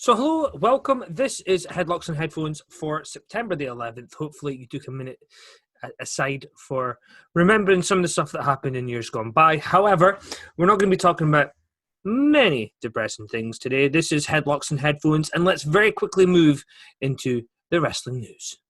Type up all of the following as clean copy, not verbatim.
So hello, welcome. This is Headlocks and Headphones for September the 11th. Hopefully you took a minute aside for remembering some of the stuff that happened in years gone by. However, we're not going to be talking about many depressing things today. This is Headlocks and Headphones, and let's very quickly move into the wrestling news.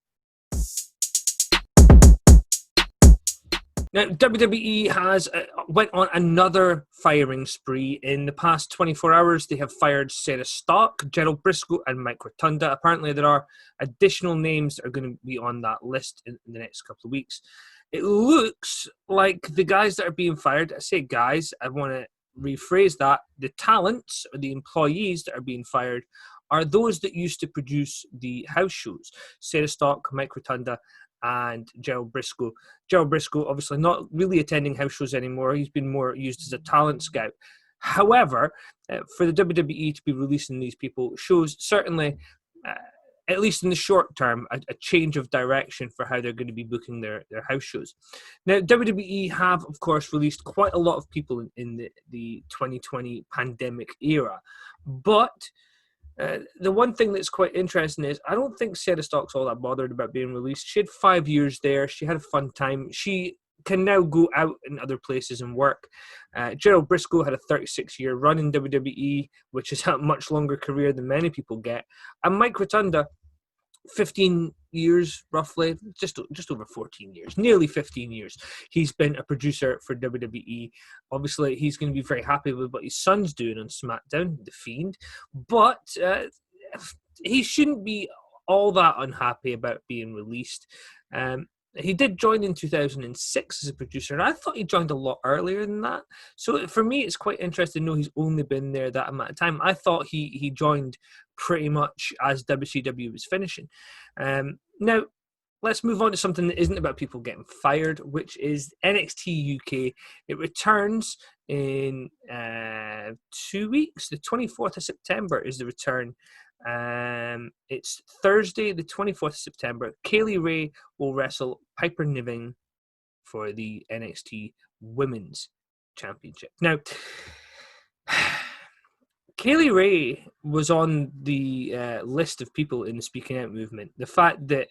Now, WWE has went on another firing spree. In the past 24 hours, they have fired Sarah Stark, Gerald Briscoe, and Mike Rotunda. Apparently, there are additional names that are going to be on that list in the next couple of weeks. It looks like the guys that are being fired, I say guys, I want to rephrase that, the talents or the employees that are being fired are those that used to produce the house shows. Sarah Stark, Mike Rotunda, and Gerald Briscoe. Gerald Briscoe obviously not really attending house shows anymore. He's been more used as a talent scout. However, for the WWE to be releasing these people shows certainly, at least in the short term, a change of direction for how they're going to be booking their house shows. Now, WWE have, of course, released quite a lot of people in the 2020 pandemic era, but the one thing that's quite interesting is I don't think Sarah Stark's all that bothered about being released. She had 5 years there. She had a fun time. She can now go out in other places and work. Gerald Briscoe had a 36-year run in WWE, which is a much longer career than many people get. And Mike Rotunda, 15 years roughly, just over 14 years, nearly 15 years. He's been a producer for WWE. Obviously, he's going to be very happy with what his son's doing on SmackDown, The Fiend, but he shouldn't be all that unhappy about being released. He did join in 2006 as a producer, and I thought he joined a lot earlier than that. So for me, it's quite interesting to know he's only been there that amount of time. I thought he joined pretty much as WCW was finishing. Now, let's move on to something that isn't about people getting fired, which is NXT UK. It returns in 2 weeks. The 24th of September is the return. It's Thursday, the 24th of September. Kaylee Ray will wrestle Piper Niven for the NXT Women's Championship. Now, Kaylee Ray was on the list of people in the Speaking Out movement. The fact that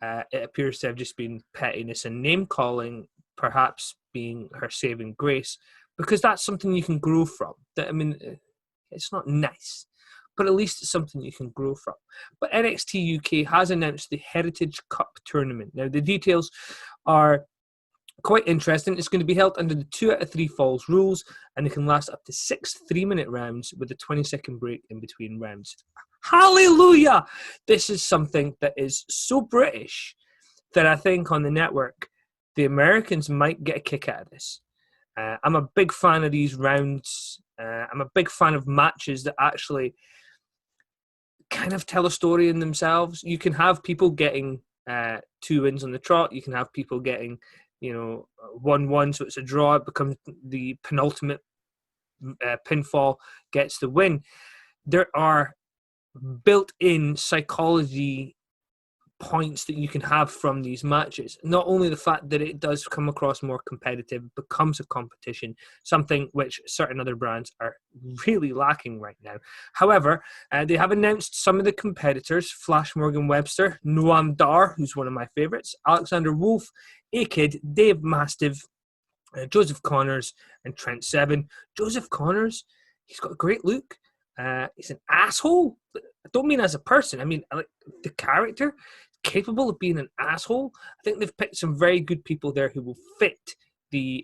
it appears to have just been pettiness and name-calling perhaps being her saving grace, because that's something you can grow from. It's not nice, but at least it's something you can grow from. But NXT UK has announced the Heritage Cup tournament. Now, the details are quite interesting. It's going to be held under the 2 out of 3 falls rules, and it can last up to 6 3-minute rounds with a 20-second break in between rounds. Hallelujah! This is something that is so British that I think on the network, the Americans might get a kick out of this. I'm a big fan of these rounds. I'm a big fan of matches that actually kind of tell a story in themselves. You can have people getting 2 wins on the trot. You can have people getting 1-1, so it's a draw. It becomes the penultimate pinfall gets the win. There are built-in psychology points that you can have from these matches. Not only the fact that it does come across more competitive, becomes a competition, something which certain other brands are really lacking right now. However, they have announced some of the competitors: Flash Morgan Webster, Noam Dar, who's one of my favorites, Alexander Wolf, A-Kid, Dave Mastiff, Joseph Connors, and Trent Seven. Joseph Connors, he's got a great look. He's an asshole. I don't mean as a person. I mean, like the character, capable of being an asshole. I think they've picked some very good people there who will fit the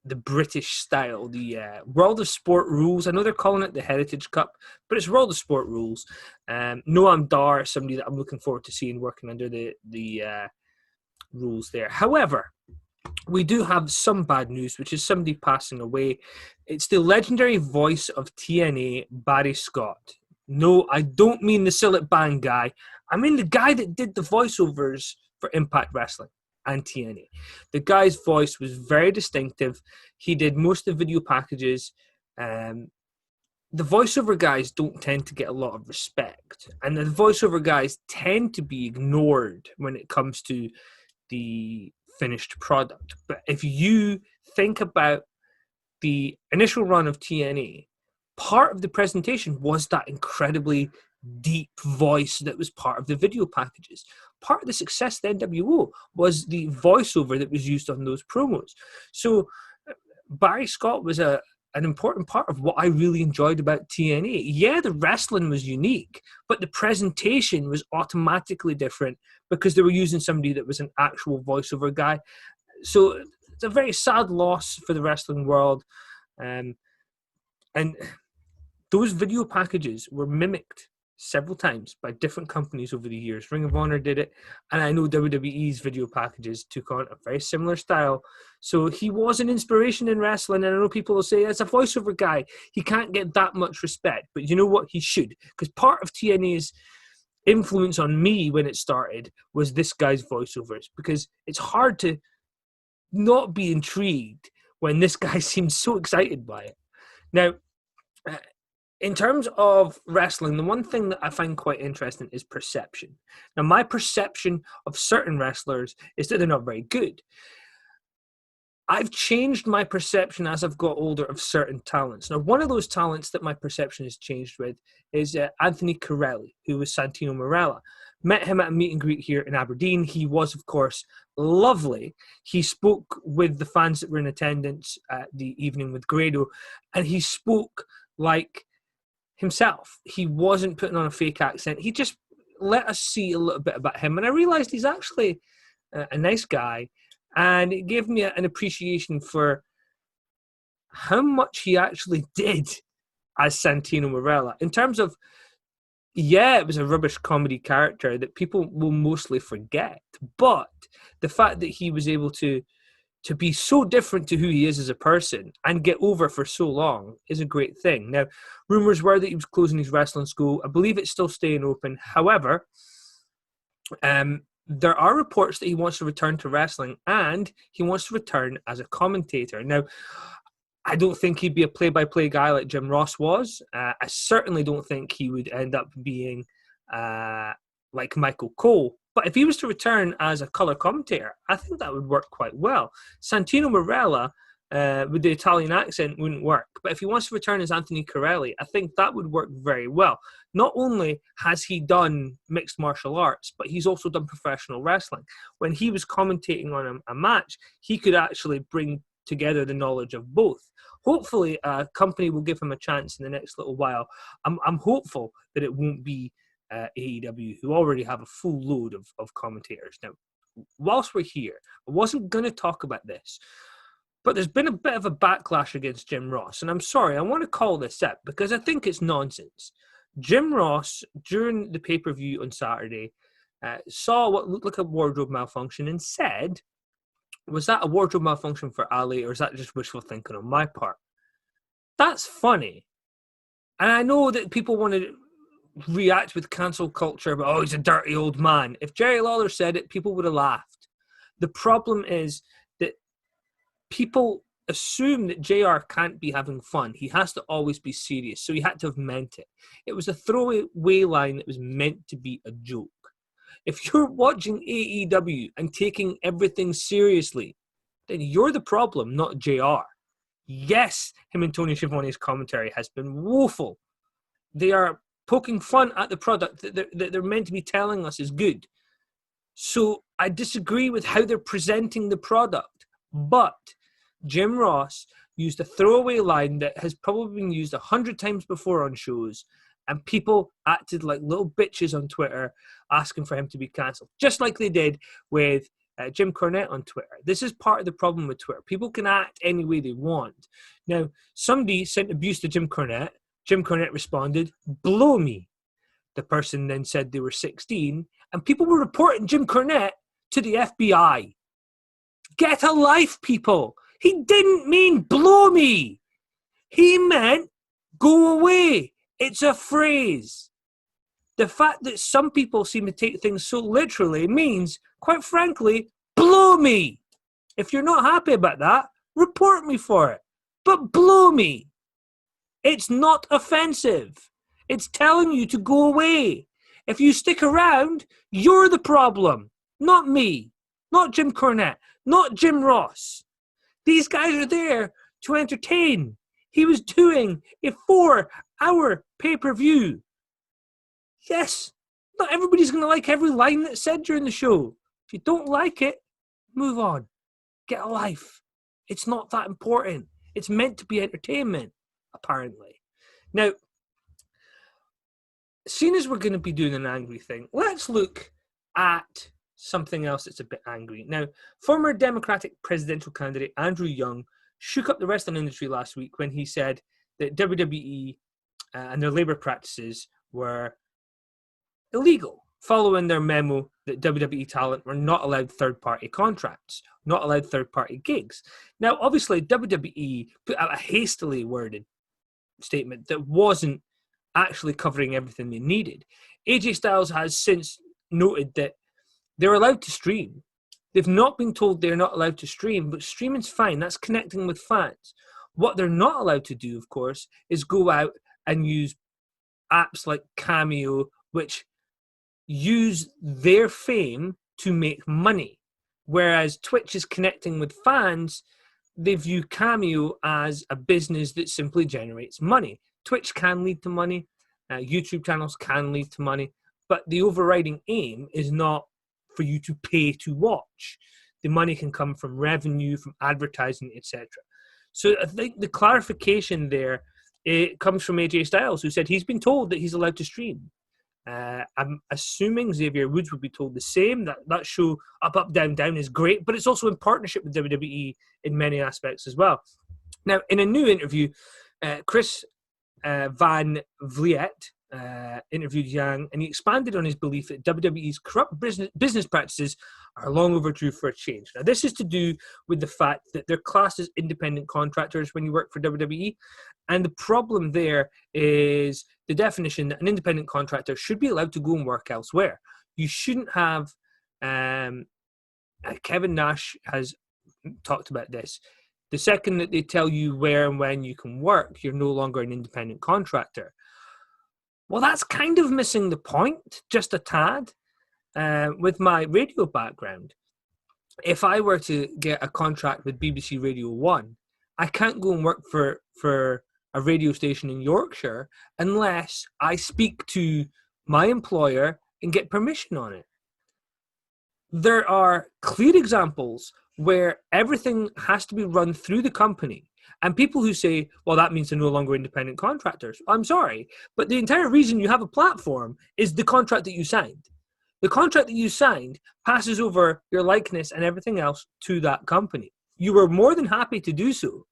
British style, the World of Sport rules. I know they're calling it the Heritage Cup, but it's World of Sport rules. Noam Dar is somebody that I'm looking forward to seeing working under the rules there. However, we do have some bad news, which is somebody passing away. It's the legendary voice of TNA, Barry Scott. No, I don't mean the Sillet Band guy. I mean the guy that did the voiceovers for Impact Wrestling and TNA. The guy's voice was very distinctive. He did most of the video packages. The voiceover guys don't tend to get a lot of respect, and the voiceover guys tend to be ignored when it comes to the finished product. But if you think about the initial run of TNA, part of the presentation was that incredibly deep voice that was part of the video packages. Part of the success of the NWO was the voiceover that was used on those promos. So Barry Scott was an important part of what I really enjoyed about TNA. Yeah, the wrestling was unique, but the presentation was automatically different because they were using somebody that was an actual voiceover guy. So it's a very sad loss for the wrestling world. And those video packages were mimicked several times by different companies over the years. Ring of Honor did it, and I know WWE's video packages took on a very similar style. So he was an inspiration in wrestling, and I know people will say, as a voiceover guy, he can't get that much respect. But you know what? He should, because part of TNA's influence on me when it started was this guy's voiceovers, because it's hard to not be intrigued when this guy seems so excited by it. Now, in terms of wrestling, the one thing that I find quite interesting is perception. Now, my perception of certain wrestlers is that they're not very good. I've changed my perception as I've got older of certain talents. Now, one of those talents that my perception has changed with is Anthony Corelli, who was Santino Marella. Met him at a meet and greet here in Aberdeen. He was, of course, lovely. He spoke with the fans that were in attendance at the evening with Grado, and he spoke like himself. He wasn't putting on a fake accent. He just let us see a little bit about him. And I realized he's actually a nice guy. And it gave me an appreciation for how much he actually did as Santino Marella. In terms of, yeah, it was a rubbish comedy character that people will mostly forget. But the fact that he was able to be so different to who he is as a person and get over for so long is a great thing. Now, rumors were that he was closing his wrestling school. I believe it's still staying open. However, there are reports that he wants to return to wrestling and he wants to return as a commentator. Now, I don't think he'd be a play-by-play guy like Jim Ross was. I certainly don't think he would end up being like Michael Cole. But if he was to return as a color commentator, I think that would work quite well. Santino Marella, with the Italian accent, wouldn't work. But if he wants to return as Anthony Corelli, I think that would work very well. Not only has he done mixed martial arts, but he's also done professional wrestling. When he was commentating on a match, he could actually bring together the knowledge of both. Hopefully, a company will give him a chance in the next little while. I'm hopeful that it won't be AEW, who already have a full load of commentators. Now, whilst we're here, I wasn't going to talk about this, but there's been a bit of a backlash against Jim Ross, and I'm sorry, I want to call this out because I think it's nonsense. Jim Ross, during the pay-per-view on Saturday, saw what looked like a wardrobe malfunction and said, was that a wardrobe malfunction for Ali, or is that just wishful thinking on my part? That's funny. And I know that people want to react with cancel culture about, oh, he's a dirty old man. If Jerry Lawler said it, people would have laughed. The problem is that people assume that JR can't be having fun. He has to always be serious. So he had to have meant it. It was a throwaway line that was meant to be a joke. If you're watching AEW and taking everything seriously, then you're the problem, not JR. Yes, him and Tony Schiavone's commentary has been woeful. They are poking fun at the product that they're meant to be telling us is good. So I disagree with how they're presenting the product. But Jim Ross used a throwaway line that has probably been used 100 times before on shows, and people acted like little bitches on Twitter asking for him to be cancelled, just like they did with Jim Cornette on Twitter. This is part of the problem with Twitter. People can act any way they want. Now, somebody sent abuse to Jim Cornette. Jim Cornette responded, "Blow me." The person then said they were 16, and people were reporting Jim Cornette to the FBI. Get a life, people. He didn't mean blow me. He meant go away. It's a phrase. The fact that some people seem to take things so literally means, quite frankly, blow me. If you're not happy about that, report me for it. But blow me. It's not offensive. It's telling you to go away. If you stick around, you're the problem, not me, not Jim Cornette, not Jim Ross. These guys are there to entertain. He was doing a 4-hour pay-per-view. Yes, not everybody's going to like every line that's said during the show. If you don't like it, move on. Get a life. It's not that important. It's meant to be entertainment, apparently. Now, seeing as we're going to be doing an angry thing, let's look at something else that's a bit angry. Now, former Democratic presidential candidate Andrew Young shook up the wrestling industry last week when he said that WWE and their labor practices were illegal, following their memo that WWE talent were not allowed third-party contracts, not allowed third-party gigs. Now, obviously, WWE put out a hastily worded statement that wasn't actually covering everything they needed. AJ Styles has since noted that they're allowed to stream. They've not been told they're not allowed to stream, but streaming's fine. That's connecting with fans. What they're not allowed to do, of course, is go out and use apps like Cameo, which use their fame to make money. Whereas Twitch is connecting with fans, they view Cameo as a business that simply generates money. Twitch can lead to money, YouTube channels can lead to money, but the overriding aim is not for you to pay to watch. The money can come from revenue, from advertising, etc. So I think the clarification there, it comes from AJ Styles, who said he's been told that he's allowed to stream. I'm assuming Xavier Woods would be told the same. That show, Up, Down, Down, is great, but it's also in partnership with WWE in many aspects as well. Now, in a new interview, Chris Van Vliet interviewed Yang, and he expanded on his belief that WWE's corrupt business practices are long overdue for a change. Now, this is to do with the fact that they're classed as independent contractors when you work for WWE, and the problem there is the definition that an independent contractor should be allowed to go and work elsewhere. You shouldn't have, Kevin Nash has talked about this, the second that they tell you where and when you can work, you're no longer an independent contractor. Well, that's kind of missing the point, just a tad. With my radio background, if I were to get a contract with BBC Radio 1, I can't go and work for a radio station in Yorkshire unless I speak to my employer and get permission on it. There are clear examples where everything has to be run through the company. And people who say, well, that means they're no longer independent contractors. I'm sorry, but the entire reason you have a platform is the contract that you signed. The contract that you signed passes over your likeness and everything else to that company. You were more than happy to do so.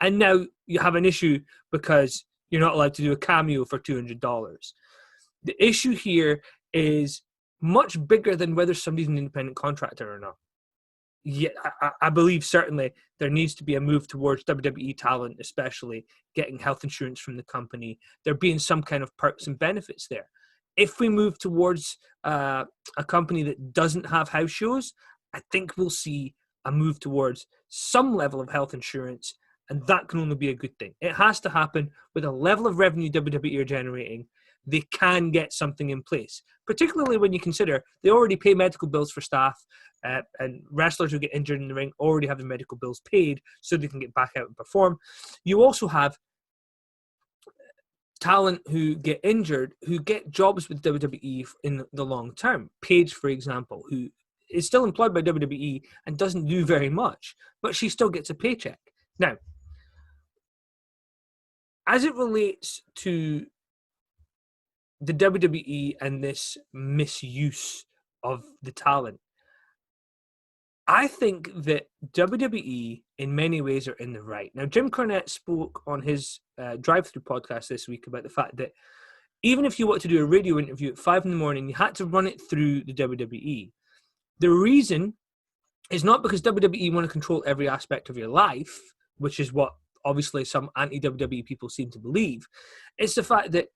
And now you have an issue because you're not allowed to do a cameo for $200. The issue here is much bigger than whether somebody's an independent contractor or not. Yeah, I believe certainly there needs to be a move towards WWE talent, especially getting health insurance from the company. There being some kind of perks and benefits there. If we move towards a company that doesn't have house shows, I think we'll see a move towards some level of health insurance, and that can only be a good thing. It has to happen with a level of revenue WWE are generating. They can get something in place, particularly when you consider they already pay medical bills for staff, and wrestlers who get injured in the ring already have their medical bills paid so they can get back out and perform. You also have talent who get injured, who get jobs with WWE in the long term. Paige, for example, who is still employed by WWE and doesn't do very much, but she still gets a paycheck. Now, as it relates to the WWE and this misuse of the talent, I think that WWE in many ways are in the right. Now, Jim Cornette spoke on his drive-through podcast this week about the fact that even if you want to do a radio interview at 5 a.m, you had to run it through the WWE. The reason is not because WWE want to control every aspect of your life, which is what obviously some anti-WWE people seem to believe. It's the fact that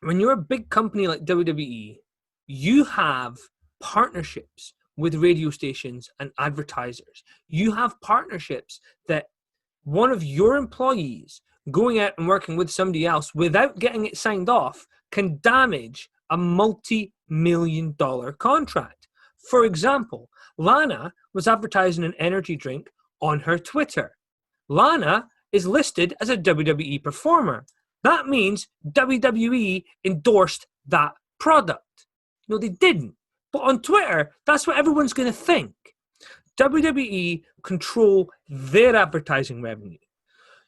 when you're a big company like WWE, you have partnerships with radio stations and advertisers. You have partnerships that one of your employees going out and working with somebody else without getting it signed off can damage a multi-million-dollar contract. For example, Lana was advertising an energy drink on her Twitter. Lana is listed as a WWE performer. That means WWE endorsed that product. No, they didn't. But on Twitter, that's what everyone's going to think. WWE control their advertising revenue.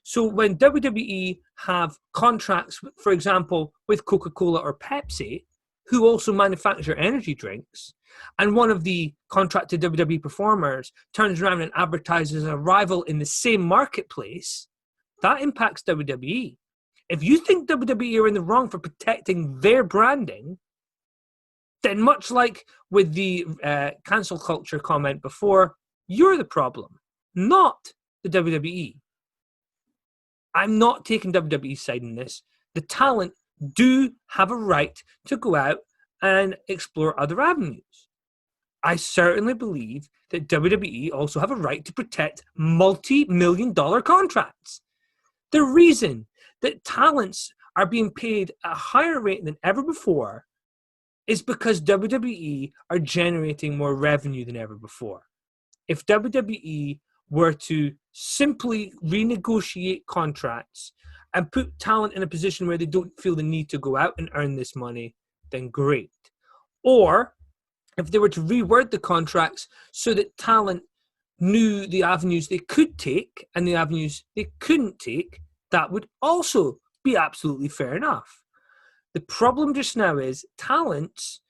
So when WWE have contracts, for example, with Coca-Cola or Pepsi, who also manufacture energy drinks, and one of the contracted WWE performers turns around and advertises a rival in the same marketplace, that impacts WWE. If you think WWE are in the wrong for protecting their branding, then much like with the cancel culture comment before, you're the problem, not the WWE. I'm not taking WWE's side in this. The talent do have a right to go out and explore other avenues. I certainly believe that WWE also have a right to protect multi-million-dollar contracts. The reason that talents are being paid at a higher rate than ever before is because WWE are generating more revenue than ever before. If WWE were to simply renegotiate contracts and put talent in a position where they don't feel the need to go out and earn this money, then great. Or if they were to reword the contracts so that talent knew the avenues they could take and the avenues they couldn't take, that would also be absolutely fair enough. The problem just now is talents.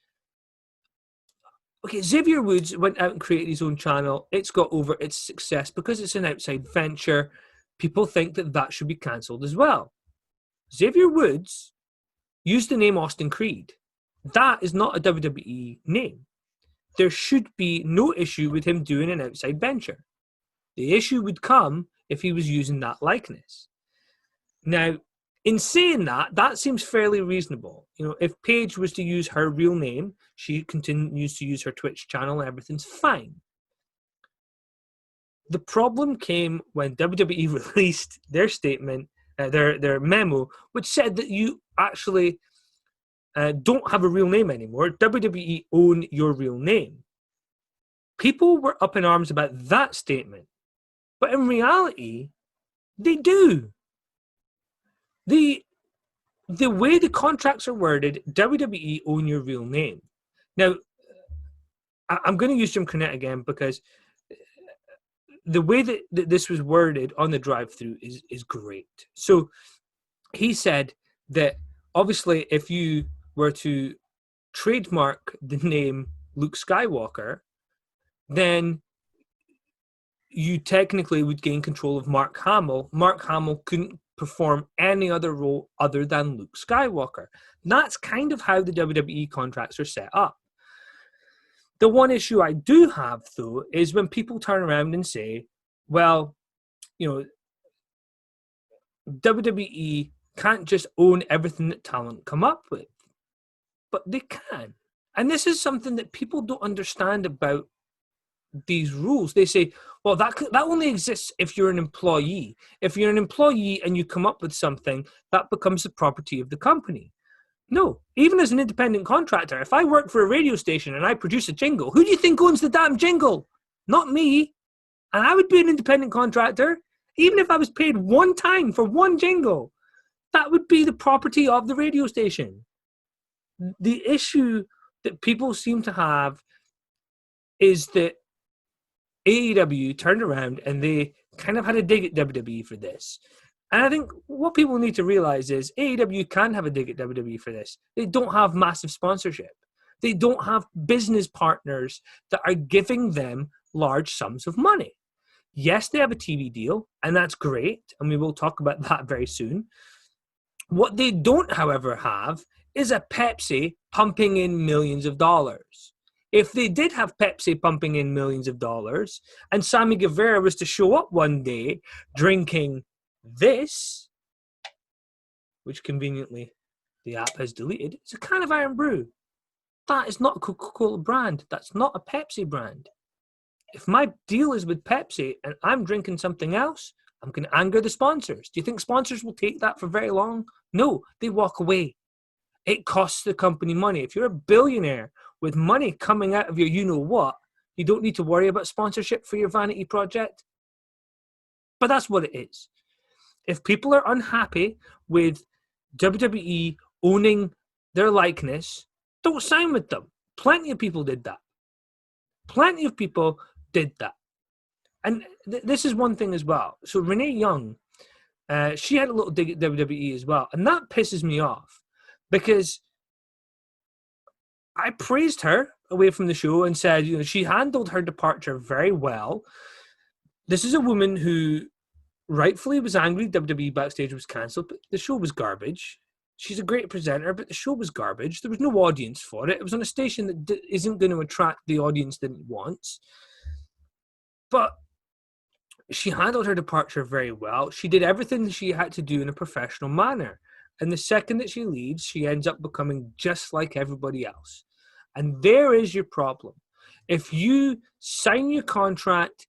Okay, Xavier Woods went out and created his own channel. It's got over its success because it's an outside venture. People think that that should be cancelled as well. Xavier Woods used the name Austin Creed. That is not a WWE name. There should be no issue with him doing an outside venture. The issue would come if he was using that likeness. Now, in saying that, that seems fairly reasonable. You know, if Paige was to use her real name, she continues to use her Twitch channel and everything's fine. The problem came when WWE released their statement, their memo, which said that you actually don't have a real name anymore. WWE own your real name. People were up in arms about that statement. But in reality, they do. The way the contracts are worded, WWE own your real name. Now, I'm going to use Jim Cornette again because the way that this was worded on the drive-thru is great. So he said that obviously if you were to trademark the name Luke Skywalker, then you technically would gain control of Mark Hamill. Mark Hamill couldn't perform any other role other than Luke Skywalker. That's kind of how the WWE contracts are set up. The one issue I do have, though, is when people turn around and say, well, you know, WWE can't just own everything that talent come up with. But they can. And this is something that people don't understand about these rules. They say, well, that only exists if you're an employee. If you're an employee and you come up with something, that becomes the property of the company. No, even as an independent contractor, if I work for a radio station and I produce a jingle, who do you think owns the damn jingle? Not me. And I would be an independent contractor, even if I was paid one time for one jingle. That would be the property of the radio station. The issue that people seem to have is that AEW turned around and they kind of had a dig at WWE for this. And I think what people need to realize is AEW can have a dig at WWE for this. They don't have massive sponsorship. They don't have business partners that are giving them large sums of money. Yes, they have a TV deal, and that's great, and we will talk about that very soon. What they don't, however, have is a Pepsi pumping in millions of dollars. If they did have Pepsi pumping in millions of dollars, and Sammy Guevara was to show up one day drinking this, which conveniently the app has deleted, it's a can of Iron Brew. That is not a Coca-Cola brand. That's not a Pepsi brand. If my deal is with Pepsi and I'm drinking something else, I'm going to anger the sponsors. Do you think sponsors will take that for very long? No, they walk away. It costs the company money. If you're a billionaire with money coming out of your you-know-what, you don't need to worry about sponsorship for your vanity project. But that's what it is. If people are unhappy with WWE owning their likeness, don't sign with them. Plenty of people did that. Plenty of people did that. And this is one thing as well. So Renee Young, she had a little dig at WWE as well. And that pisses me off because I praised her away from the show and said, she handled her departure very well. This is a woman who rightfully was angry WWE backstage was cancelled, but the show was garbage. She's a great presenter, but the show was garbage. There was no audience for it. It was on a station that isn't going to attract the audience that it wants. But she handled her departure very well. She did everything she had to do in a professional manner. And the second that she leaves, she ends up becoming just like everybody else. And there is your problem. If you sign your contract,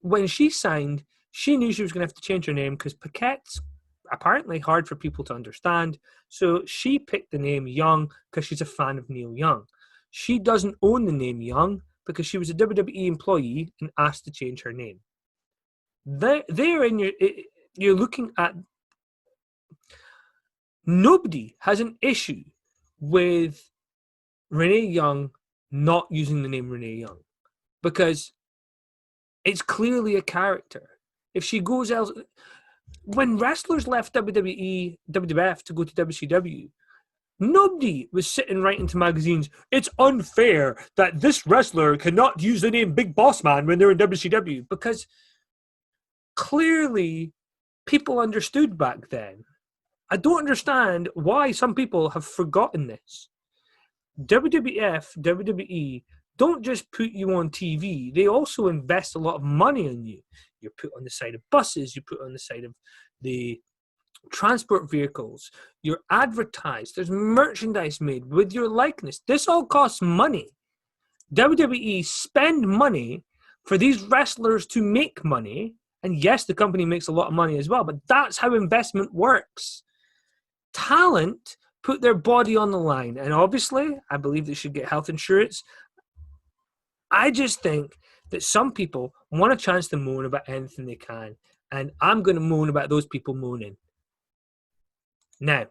when she signed, she knew she was going to have to change her name because Paquette's apparently hard for people to understand. So she picked the name Young because she's a fan of Neil Young. She doesn't own the name Young because she was a WWE employee and asked to change her name. You're looking at, nobody has an issue with Renee Young not using the name Renee Young because it's clearly a character. If she goes else, when wrestlers left WWE, WWF to go to WCW, nobody was sitting writing to magazines, it's unfair that this wrestler cannot use the name Big Boss Man when they're in WCW, because clearly people understood back then. I don't understand why some people have forgotten this. WWF, WWE don't just put you on TV. They also invest a lot of money on you. You're put on the side of buses. You're put on the side of the transport vehicles. You're advertised. There's merchandise made with your likeness. This all costs money. WWE spend money for these wrestlers to make money. And yes, the company makes a lot of money as well, but that's how investment works. Talent put their body on the line. And obviously, I believe they should get health insurance. I just think that some people want a chance to moan about anything they can. And I'm going to moan about those people moaning. Now,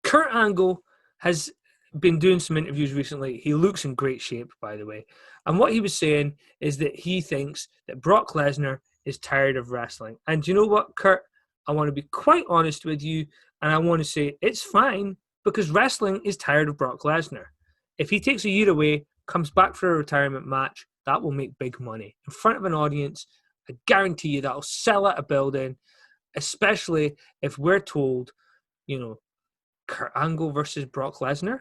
Kurt Angle has been doing some interviews recently. He looks in great shape, by the way. And what he was saying is that he thinks that Brock Lesnar is tired of wrestling. And do you know what, Kurt? I want to be quite honest with you. And I want to say it's fine because wrestling is tired of Brock Lesnar. If he takes a year away, comes back for a retirement match, that will make big money. In front of an audience, I guarantee you that'll sell out a building, especially if we're told, Kurt Angle versus Brock Lesnar.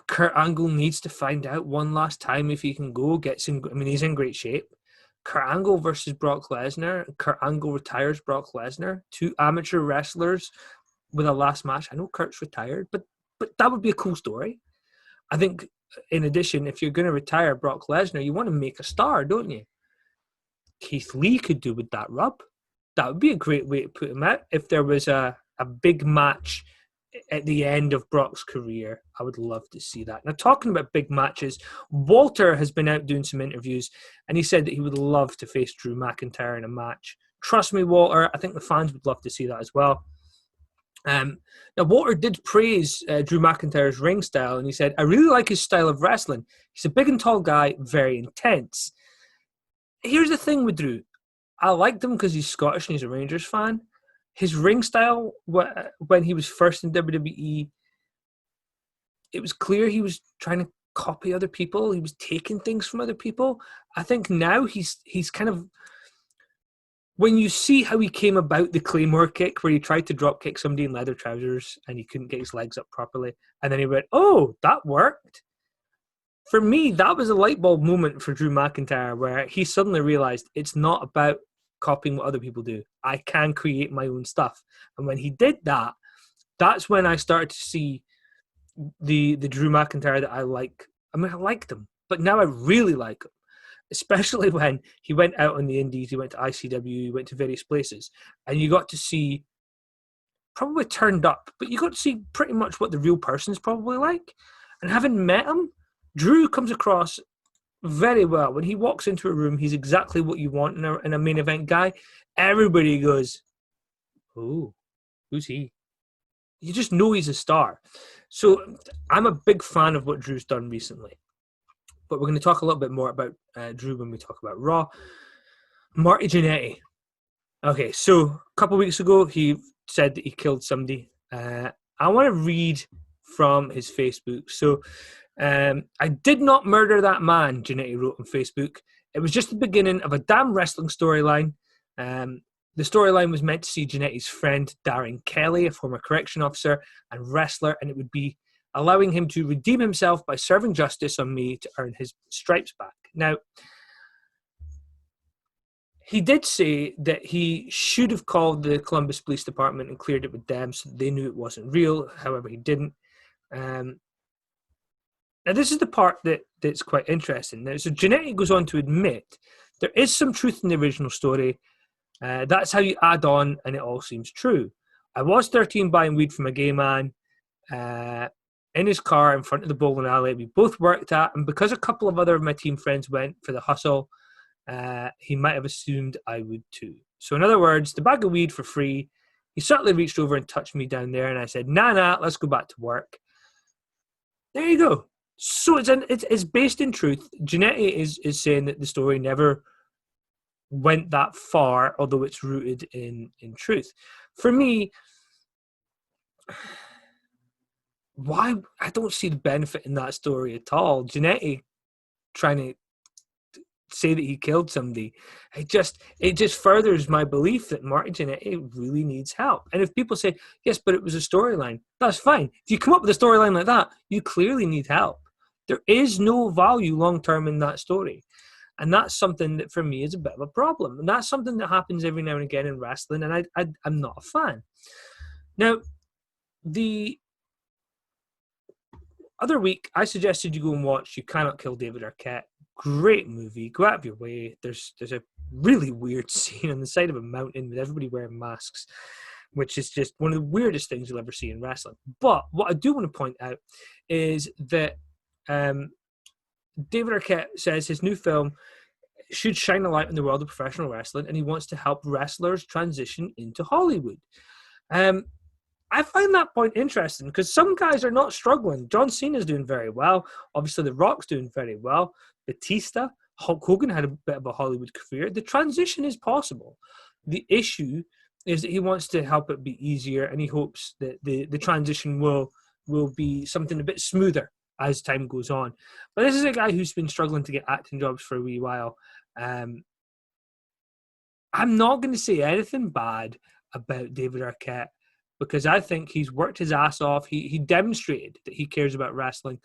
Kurt Angle needs to find out one last time if he can go. He's in great shape. Kurt Angle versus Brock Lesnar. Kurt Angle retires Brock Lesnar. Two amateur wrestlers with a last match. I know Kurt's retired, but that would be a cool story. I think, in addition, if you're going to retire Brock Lesnar, you want to make a star, don't you? Keith Lee could do with that rub. That would be a great way to put him out. If there was a big match at the end of Brock's career, I would love to see that. Now, talking about big matches, Walter has been out doing some interviews, and he said that he would love to face Drew McIntyre in a match. Trust me, Walter, I think the fans would love to see that as well. Now, Walter did praise Drew McIntyre's ring style, and he said, I really like his style of wrestling. He's a big and tall guy, very intense. Here's the thing with Drew. I liked him because he's Scottish and he's a Rangers fan. His ring style, when he was first in WWE, it was clear he was trying to copy other people. He was taking things from other people. I think now he's kind of... When you see how he came about the Claymore kick, where he tried to drop kick somebody in leather trousers and he couldn't get his legs up properly, and then he went, oh, that worked. For me, that was a light bulb moment for Drew McIntyre, where he suddenly realized it's not about copying what other people do. I can create my own stuff. And when he did that, that's when I started to see the Drew McIntyre that I like. I mean, I liked him, but now I really like him. Especially when he went out on the indies, he went to ICW, he went to various places, and you got to see, probably turned up, but you got to see pretty much what the real person's probably like. And having met him, Drew comes across very well. When he walks into a room, he's exactly what you want in a main event guy. Everybody goes, "Oh, who's he?" You just know he's a star. So I'm a big fan of what Drew's done recently. But we're going to talk a little bit more about Drew when we talk about Raw. Marty Jannetty. Okay, so a couple of weeks ago, he said that he killed somebody. I want to read from his Facebook. So, I did not murder that man, Jannetty wrote on Facebook. It was just the beginning of a damn wrestling storyline. The storyline was meant to see Jannetty's friend, Darren Kelly, a former correction officer and wrestler, and it would be allowing him to redeem himself by serving justice on me to earn his stripes back. Now, he did say that he should have called the Columbus Police Department and cleared it with them so they knew it wasn't real. However, he didn't. Now, this is the part that's quite interesting. Now, so Jannetty goes on to admit there is some truth in the original story. That's how you add on, and it all seems true. I was 13 buying weed from a gay man in his car in front of the bowling alley we both worked at, and because a couple of other of my team friends went for the hustle, he might have assumed I would too. So in other words, the bag of weed for free, he certainly reached over and touched me down there, and I said, nah, let's go back to work. There you go. So it's based in truth. Jannetty is saying that the story never went that far, although it's rooted in truth. For me, why I don't see the benefit in that story at all. Jannetty trying to say that he killed somebody, it just furthers my belief that Marty Jannetty really needs help. And if people say, yes, but it was a storyline, that's fine. If you come up with a storyline like that, you clearly need help. There is no value long-term in that story. And that's something that for me is a bit of a problem. And that's something that happens every now and again in wrestling, and I'm not a fan. Now, the other week, I suggested you go and watch You Cannot Kill David Arquette. Great movie. Go out of your way. There's a really weird scene on the side of a mountain with everybody wearing masks, which is just one of the weirdest things you'll ever see in wrestling. But what I do want to point out is that David Arquette says his new film should shine a light on the world of professional wrestling, and he wants to help wrestlers transition into Hollywood. I find that point interesting because some guys are not struggling. John Cena's doing very well. Obviously, The Rock's doing very well. Batista, Hulk Hogan had a bit of a Hollywood career. The transition is possible. The issue is that he wants to help it be easier, and he hopes that the transition will be something a bit smoother as time goes on. But this is a guy who's been struggling to get acting jobs for a wee while. I'm not going to say anything bad about David Arquette because I think he's worked his ass off. He demonstrated that he cares about wrestling.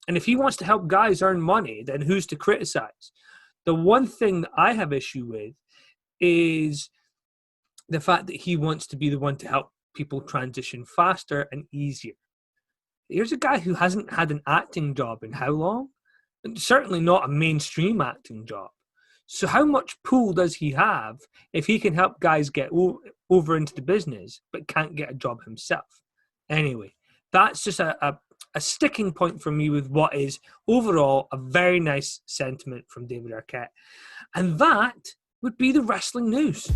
And if he wants to help guys earn money, then who's to criticize? The one thing that I have issue with is the fact that he wants to be the one to help people transition faster and easier. Here's a guy who hasn't had an acting job in how long? And certainly not a mainstream acting job. So how much pull does he have if he can help guys get over into the business but can't get a job himself? Anyway, that's just a sticking point for me with what is overall a very nice sentiment from David Arquette. And that would be the wrestling news.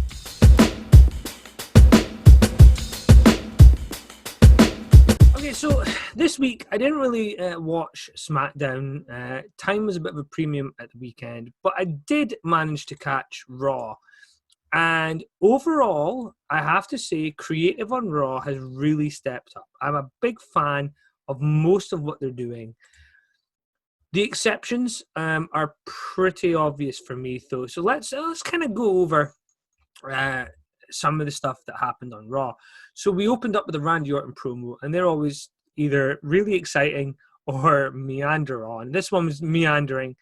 Okay, so this week I didn't really watch SmackDown. Time was a bit of a premium at the weekend, but I did manage to catch Raw. And overall, I have to say, creative on Raw has really stepped up. I'm a big fan of most of what they're doing. The exceptions are pretty obvious for me, though. So let's kind of go over some of the stuff that happened on Raw. So we opened up with a Randy Orton promo, and they're always either really exciting or meander on. This one was meandering.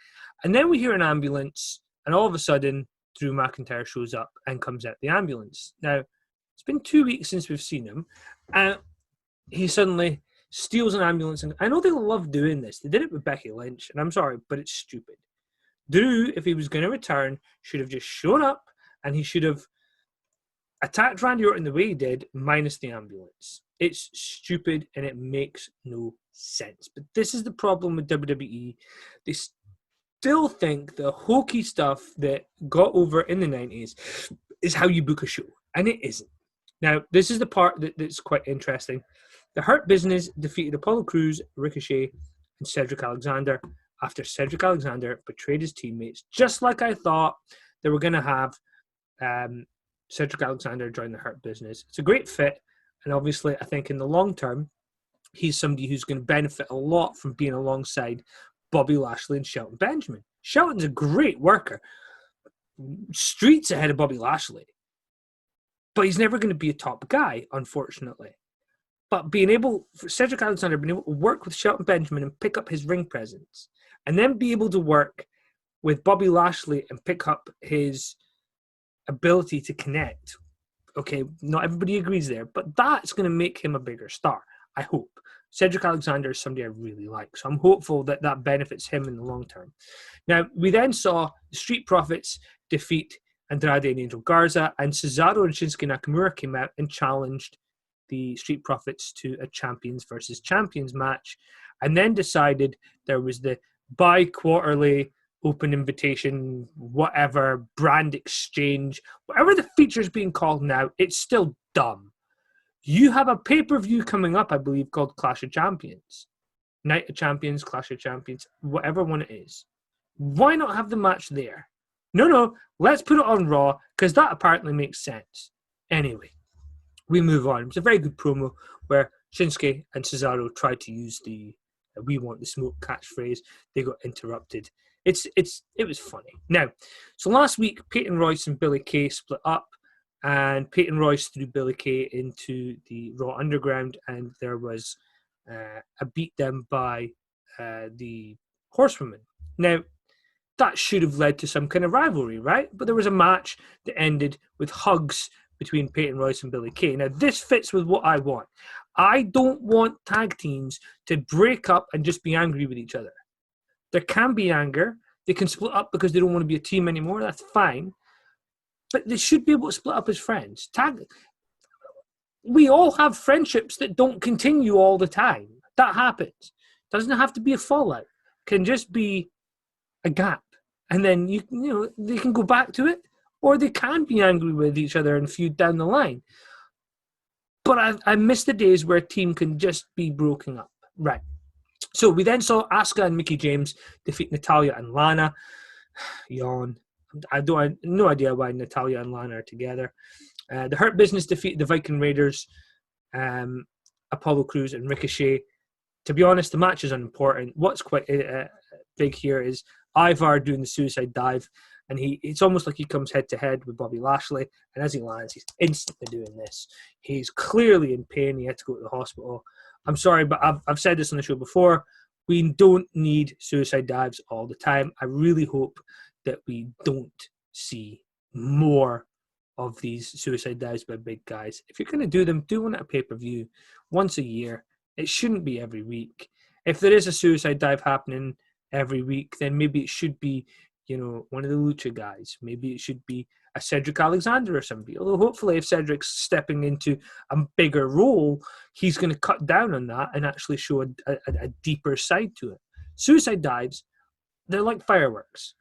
And then we hear an ambulance, and all of a sudden, Drew McIntyre shows up and comes out the ambulance. Now, it's been 2 weeks since we've seen him, and he suddenly steals an ambulance. And I know they love doing this. They did it with Becky Lynch, and I'm sorry, but it's stupid. Drew, if he was going to return, should have just shown up, and he should have attacked Randy Orton the way he did, minus the ambulance. It's stupid, and it makes no sense. But this is the problem with WWE. still think the hokey stuff that got over in the 90s is how you book a show, and it isn't. Now, this is the part that's quite interesting. The Hurt Business defeated Apollo Crews, Ricochet, and Cedric Alexander after Cedric Alexander betrayed his teammates, just like I thought they were going to have Cedric Alexander join the Hurt Business. It's a great fit, and obviously I think in the long term, he's somebody who's going to benefit a lot from being alongside Bobby Lashley and Shelton Benjamin. Shelton's a great worker, streets ahead of Bobby Lashley, but he's never going to be a top guy, unfortunately. But being able, for Cedric Alexander, being able to work with Shelton Benjamin and pick up his ring presence, and then be able to work with Bobby Lashley and pick up his ability to connect. Okay, not everybody agrees there, but that's going to make him a bigger star, I hope. Cedric Alexander is somebody I really like, so I'm hopeful that that benefits him in the long term. Now, we then saw the Street Profits defeat Andrade and Angel Garza, and Cesaro and Shinsuke Nakamura came out and challenged the Street Profits to a champions versus champions match, and then decided there was the bi-quarterly open invitation, whatever, brand exchange, whatever the feature's being called now, it's still dumb. You have a pay-per-view coming up, I believe, called Clash of Champions. Night of Champions, Clash of Champions, whatever one it is. Why not have the match there? No, let's put it on Raw, because that apparently makes sense. Anyway, we move on. It was a very good promo where Shinsuke and Cesaro tried to use the "we want the smoke" catchphrase. They got interrupted. It was funny. Now, so last week, Peyton Royce and Billy Kay split up, and Peyton Royce threw Billy Kay into the Raw Underground, and there was a beatdown by the Horsewomen. Now, that should have led to some kind of rivalry, right? But there was a match that ended with hugs between Peyton Royce and Billy Kay. Now, this fits with what I want. I don't want tag teams to break up and just be angry with each other. There can be anger. They can split up because they don't want to be a team anymore. That's fine. But they should be able to split up as friends. We all have friendships that don't continue all the time. That happens. Doesn't have to be a fallout. It can just be a gap. And then you know they can go back to it, or they can be angry with each other and feud down the line. But I miss the days where a team can just be broken up. Right. So we then saw Asuka and Mickie James defeat Natalya and Lana. Yawn. I have no idea why Natalya and Lana are together. The Hurt Business defeated the Viking Raiders, Apollo Crews and Ricochet. To be honest, the match is unimportant. What's quite big here is Ivar doing the suicide dive, and it's almost like he comes head-to-head with Bobby Lashley, and as he lands, he's instantly doing this. He's clearly in pain. He had to go to the hospital. I'm sorry, but I've said this on the show before. We don't need suicide dives all the time. I really hope that we don't see more of these suicide dives by big guys. If you're going to do them, do one at a pay-per-view once a year. It shouldn't be every week. If there is a suicide dive happening every week, then maybe it should be, one of the Lucha guys. Maybe it should be a Cedric Alexander or somebody. Although hopefully if Cedric's stepping into a bigger role, he's going to cut down on that and actually show a deeper side to it. Suicide dives, they're like fireworks.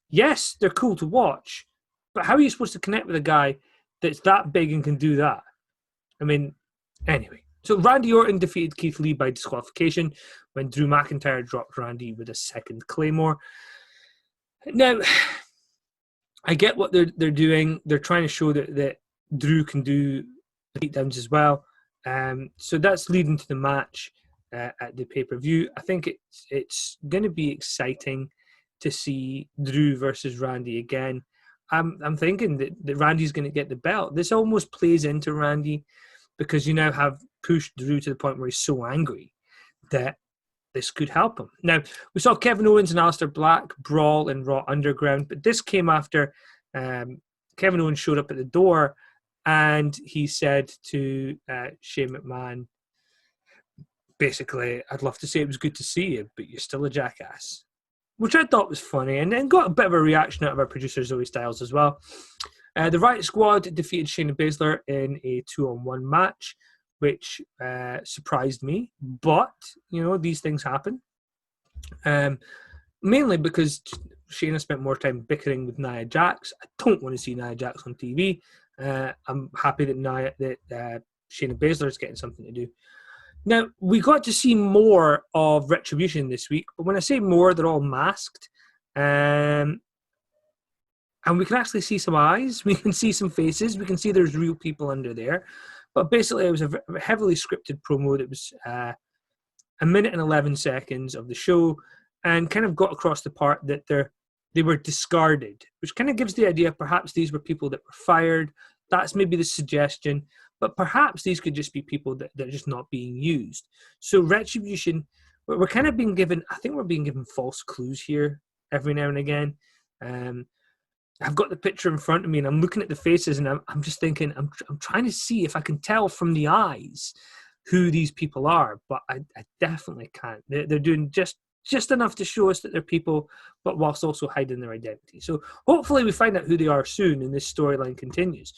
Yes, they're cool to watch, but how are you supposed to connect with a guy that's that big and can do that? I mean, anyway. So Randy Orton defeated Keith Lee by disqualification when Drew McIntyre dropped Randy with a second Claymore. Now, I get what they're doing. They're trying to show that Drew can do the beatdowns as well. So that's leading to the match at the pay-per-view. I think it's going to be exciting to see Drew versus Randy again. I'm thinking that Randy's going to get the belt. This almost plays into Randy because you now have pushed Drew to the point where he's so angry that this could help him. Now, we saw Kevin Owens and Aleister Black brawl in Raw Underground, but this came after Kevin Owens showed up at the door and he said to Shane McMahon, basically, I'd love to say it was good to see you, but you're still a jackass. Which I thought was funny, and then got a bit of a reaction out of our producer, Zoe Styles, as well. The Riot Squad defeated Shayna Baszler in a 2-on-1 match, which surprised me. But, these things happen. Mainly because Shayna spent more time bickering with Nia Jax. I don't want to see Nia Jax on TV. I'm happy that Shayna Baszler is getting something to do. Now, we got to see more of Retribution this week, but when I say more, they're all masked. And we can actually see some eyes, we can see some faces, we can see there's real people under there. But basically, it was a heavily scripted promo that was a minute and 11 seconds of the show, and kind of got across the part that they were discarded, which kind of gives the idea perhaps these were people that were fired. That's maybe the suggestion, but perhaps these could just be people that are just not being used. So Retribution, we're kind of being given, I think we're being given false clues here every now and again. I've got the picture in front of me and I'm looking at the faces and I'm just thinking, I'm trying to see if I can tell from the eyes who these people are, but I definitely can't. They're doing just enough to show us that they're people, but whilst also hiding their identity. So hopefully we find out who they are soon and this storyline continues.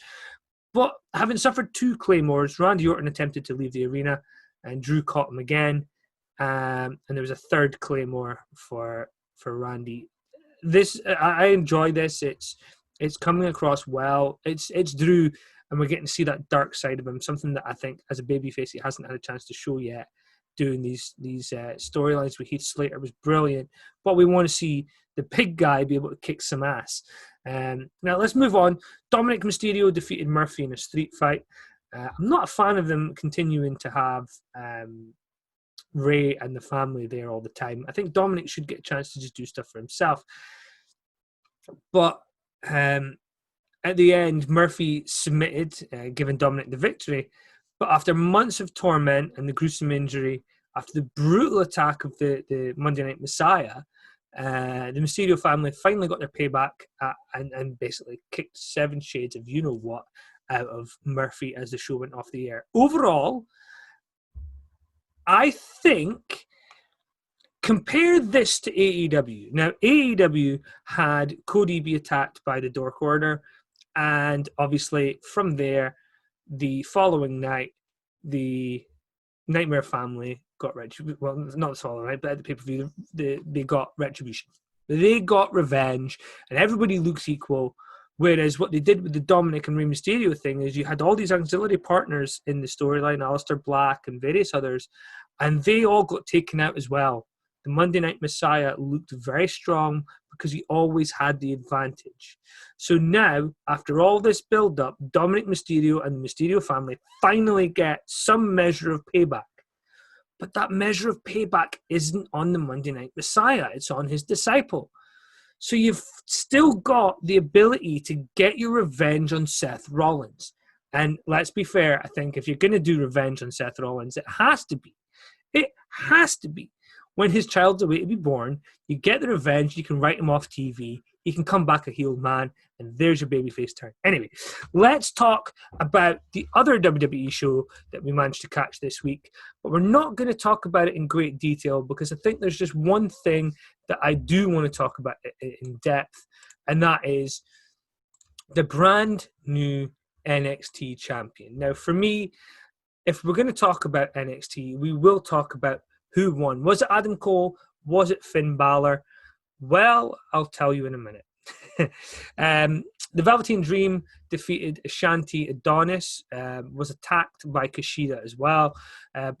But having suffered 2 claymores, Randy Orton attempted to leave the arena and Drew caught him again. And there was a 3rd claymore for Randy. I enjoy this. It's coming across well. It's Drew, and we're getting to see that dark side of him, something that I think as a babyface he hasn't had a chance to show yet. Doing these storylines with Heath Slater was brilliant, but we want to see the big guy be able to kick some ass. Now let's move on. Dominic Mysterio defeated Murphy in a street fight. I'm not a fan of them continuing to have Ray and the family there all the time. I think Dominic should get a chance to just do stuff for himself. But at the end, Murphy submitted, giving Dominic the victory. But after months of torment and the gruesome injury, after the brutal attack of the Monday Night Messiah, the Mysterio family finally got their payback and basically kicked 7 shades of you-know-what out of Murphy as the show went off the air. Overall, I think, compare this to AEW. Now, AEW had Cody be attacked by the Dark Order, and obviously from there, the following night, the Nightmare family got Retribution. Well, not the following night, but at the pay-per-view, they got Retribution. They got revenge, and everybody looks equal. Whereas what they did with the Dominic and Rey Mysterio thing is you had all these auxiliary partners in the storyline, Aleister Black and various others, and they all got taken out as well. The Monday Night Messiah looked very strong because he always had the advantage. So now, after all this build-up, Dominic Mysterio and the Mysterio family finally get some measure of payback. But that measure of payback isn't on the Monday Night Messiah. It's on his disciple. So you've still got the ability to get your revenge on Seth Rollins. And let's be fair, I think if you're going to do revenge on Seth Rollins, it has to be. It has to be. When his child's away to be born, you get the revenge, you can write him off TV, he can come back a healed man, and there's your babyface turn. Anyway, let's talk about the other WWE show that we managed to catch this week. But we're not going to talk about it in great detail because I think there's just one thing that I do want to talk about in depth, and that is the brand new NXT champion. Now, for me, if we're going to talk about NXT, we will talk about who won. Was it Adam Cole? Was it Finn Balor? Well, I'll tell you in a minute. The Velveteen Dream defeated Ashanti Adonis, was attacked by Kushida as well.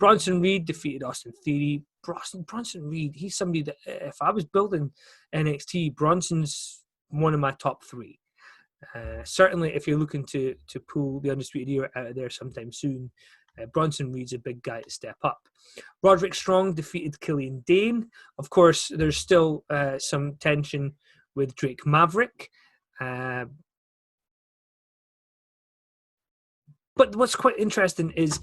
Bronson Reed defeated Austin Theory. Bronson Reed, he's somebody that if I was building NXT, Bronson's one of my top 3. Certainly if you're looking to pull the Undisputed Era out of there sometime soon, Bronson Reed's a big guy to step up. Roderick Strong defeated Killian Dane. Of course, there's still some tension with Drake Maverick. But what's quite interesting is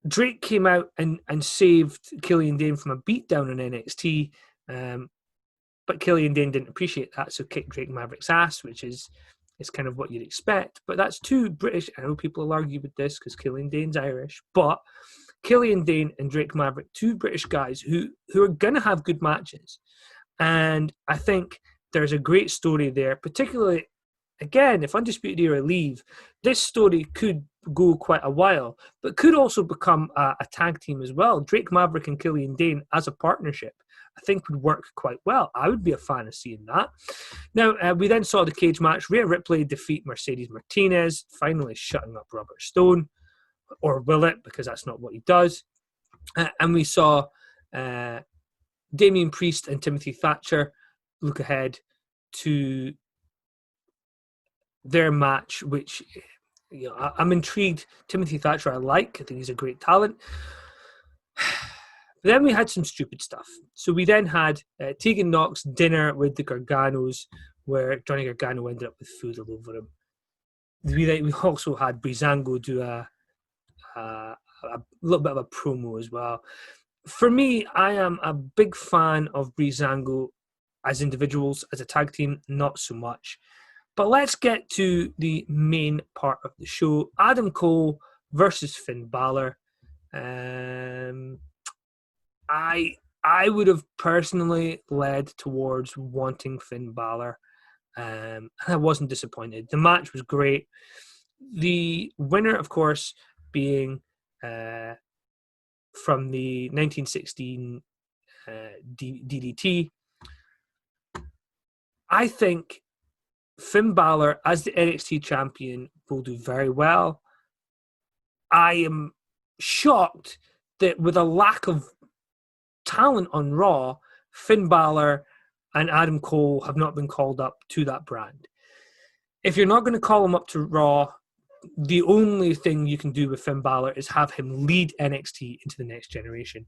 Drake came out and saved Killian Dane from a beatdown in NXT. But Killian Dane didn't appreciate that, so kicked Drake Maverick's ass, which is kind of what you'd expect. But that's 2 British, I know people will argue with this because Killian Dane's Irish, but Killian Dane and Drake Maverick, 2 British guys who are going to have good matches. And I think there's a great story there, particularly, again, if Undisputed Era leave, this story could go quite a while, but could also become a tag team as well. Drake Maverick and Killian Dane as a partnership, I think would work quite well. I would be a fan of seeing that. Now, we then saw the cage match. Rhea Ripley defeat Mercedes Martinez, finally shutting up Robert Stone. Or will it? Because that's not what he does. And we saw Damian Priest and Timothy Thatcher look ahead to their match, which I'm intrigued. Timothy Thatcher, I think he's a great talent. But then we had some stupid stuff. So we then had Tegan Knox dinner with the Garganos, where Johnny Gargano ended up with food all over him. We also had Breezango do a little bit of a promo as well. For me, I am a big fan of Breezango as individuals, as a tag team, not so much. But let's get to the main part of the show. Adam Cole versus Finn Balor. I would have personally led towards wanting Finn Balor. And I wasn't disappointed. The match was great. The winner, of course, being from the 1916 DDT. I think Finn Balor, as the NXT champion, will do very well. I am shocked that with a lack of talent on Raw, Finn Balor and Adam Cole have not been called up to that brand. If you're not going to call him up to Raw, the only thing you can do with Finn Balor is have him lead NXT into the next generation.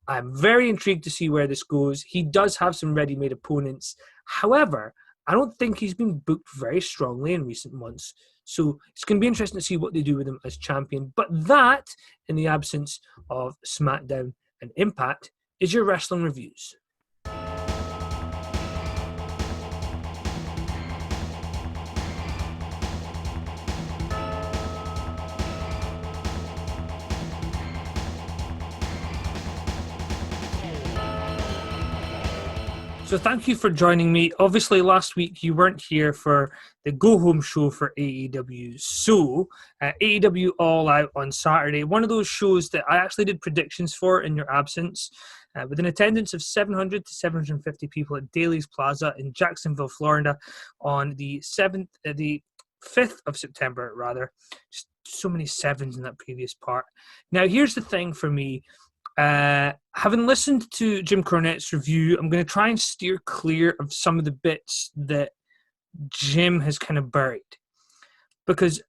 I'm very intrigued to see where this goes. He does have some ready-made opponents. However, I don't think he's been booked very strongly in recent months. So it's going to be interesting to see what they do with him as champion. But that, in the absence of SmackDown and Impact, is your wrestling reviews. So thank you for joining me. Obviously, last week you weren't here for the go-home show for AEW. So AEW All Out on Saturday, one of those shows that I actually did predictions for in your absence, with an attendance of 700 to 750 people at Daly's Plaza in Jacksonville, Florida, on the 5th of September, rather. Just so many sevens in that previous part. Now, here's the thing for me. Having listened to Jim Cornette's review, I'm going to try and steer clear of some of the bits that Jim has kind of buried, because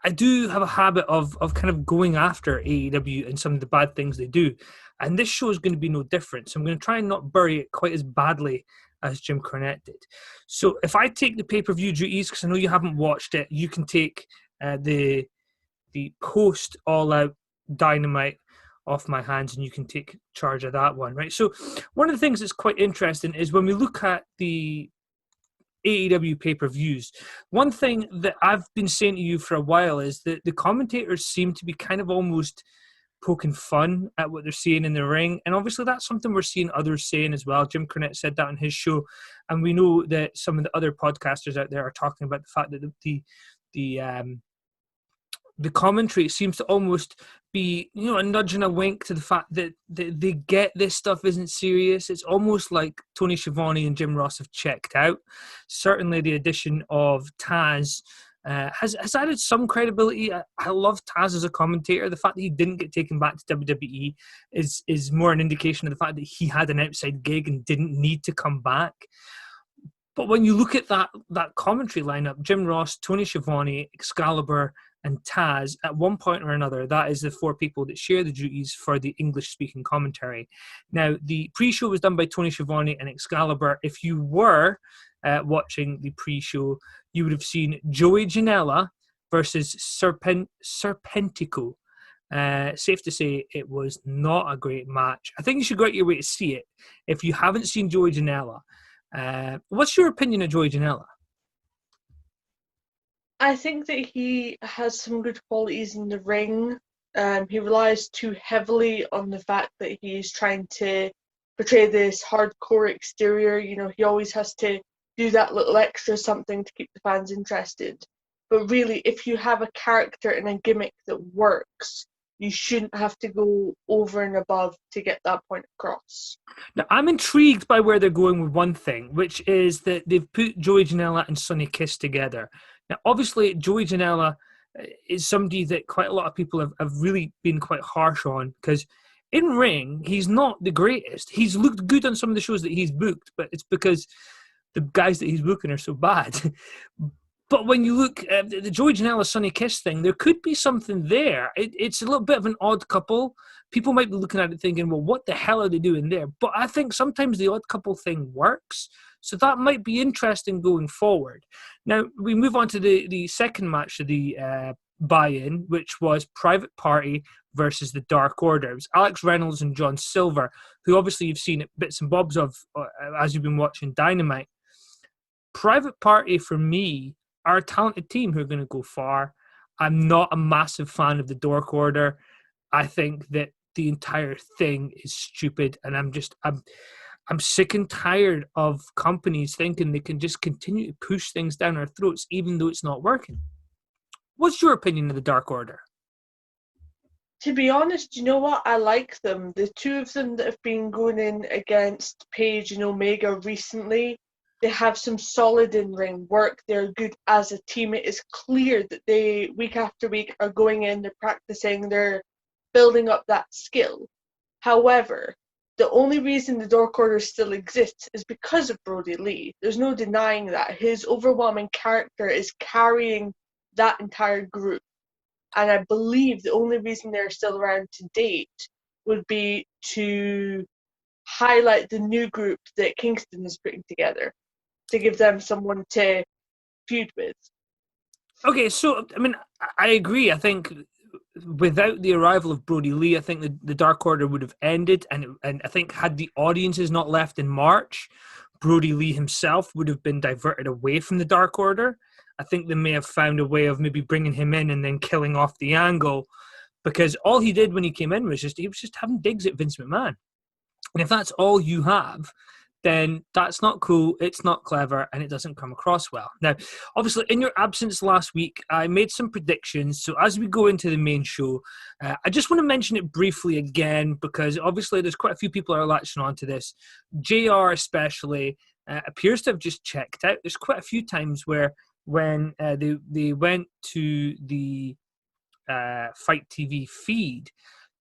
I do have a habit of kind of going after AEW and some of the bad things they do, and this show is going to be no different. So I'm going to try and not bury it quite as badly as Jim Cornette did. So if I take the pay-per-view duties, because I know you haven't watched it, you can take the post All Out Dynamite off my hands, and you can take charge of that one, right? So one of the things that's quite interesting is when we look at the AEW pay-per-views, one thing that I've been saying to you for a while is that the commentators seem to be kind of almost poking fun at what they're seeing in the ring, and obviously that's something we're seeing others saying as well. Jim Cornette said that on his show, and we know that some of the other podcasters out there are talking about the fact that the commentary seems to almost be, a nudge and a wink to the fact that they get this stuff isn't serious. It's almost like Tony Schiavone and Jim Ross have checked out. Certainly the addition of Taz has added some credibility. I love Taz as a commentator. The fact that he didn't get taken back to WWE is more an indication of the fact that he had an outside gig and didn't need to come back. But when you look at that commentary lineup, Jim Ross, Tony Schiavone, Excalibur, and Taz, at one point or another, that is the four people that share the duties for the English-speaking commentary. Now, the pre-show was done by Tony Schiavone and Excalibur. If you were watching the pre-show, you would have seen Joey Janela versus Serpentico. Safe to say it was not a great match. I think you should go out your way to see it if you haven't seen Joey Janela. What's your opinion of Joey Janela? I think that he has some good qualities in the ring. He relies too heavily on the fact that he's trying to portray this hardcore exterior. He always has to do that little extra something to keep the fans interested. But really, if you have a character and a gimmick that works, you shouldn't have to go over and above to get that point across. Now, I'm intrigued by where they're going with one thing, which is that they've put Joey Janela and Sonny Kiss together. Now, obviously, Joey Janela is somebody that quite a lot of people have really been quite harsh on, because in ring, he's not the greatest. He's looked good on some of the shows that he's booked, but it's because the guys that he's booking are so bad. But when you look at the Joey Janela Sonny Kiss thing, there could be something there. It's a little bit of an odd couple. People might be looking at it thinking, well, what the hell are they doing there? But I think sometimes the odd couple thing works. So that might be interesting going forward. Now, we move on to the second match of the buy-in, which was Private Party versus the Dark Order. It was Alex Reynolds and John Silver, who obviously you've seen bits and bobs of as you've been watching Dynamite. Private Party, for me, are a talented team who are going to go far. I'm not a massive fan of the Dark Order. I think that the entire thing is stupid, and I'm sick and tired of companies thinking they can just continue to push things down our throats even though it's not working. What's your opinion of the Dark Order? To be honest, you know what? I like them. The two of them that have been going in against Paige and Omega recently, they have some solid in-ring work. They're good as a team. It is clear that they, week after week, are going in, they're practicing, they're building up that skill. However, the only reason the Dark Order still exists is because of Brody Lee. There's no denying that. His overwhelming character is carrying that entire group. And I believe the only reason they're still around to date would be to highlight the new group that Kingston is putting together, to give them someone to feud with. Okay, so, I mean, I agree. I think without the arrival of Brody Lee, I think the Dark Order would have ended. And I think had the audiences not left in March, Brody Lee himself would have been diverted away from the Dark Order. I think they may have found a way of maybe bringing him in and then killing off the angle, because all he did when he came in was he was just having digs at Vince McMahon. And if that's all you have, then that's not cool, it's not clever, and it doesn't come across well. Now, obviously, in your absence last week, I made some predictions. So as we go into the main show, I just want to mention it briefly again, because obviously there's quite a few people that are latching onto this. JR especially appears to have just checked out. There's quite a few times where when they went to the Fight TV feed,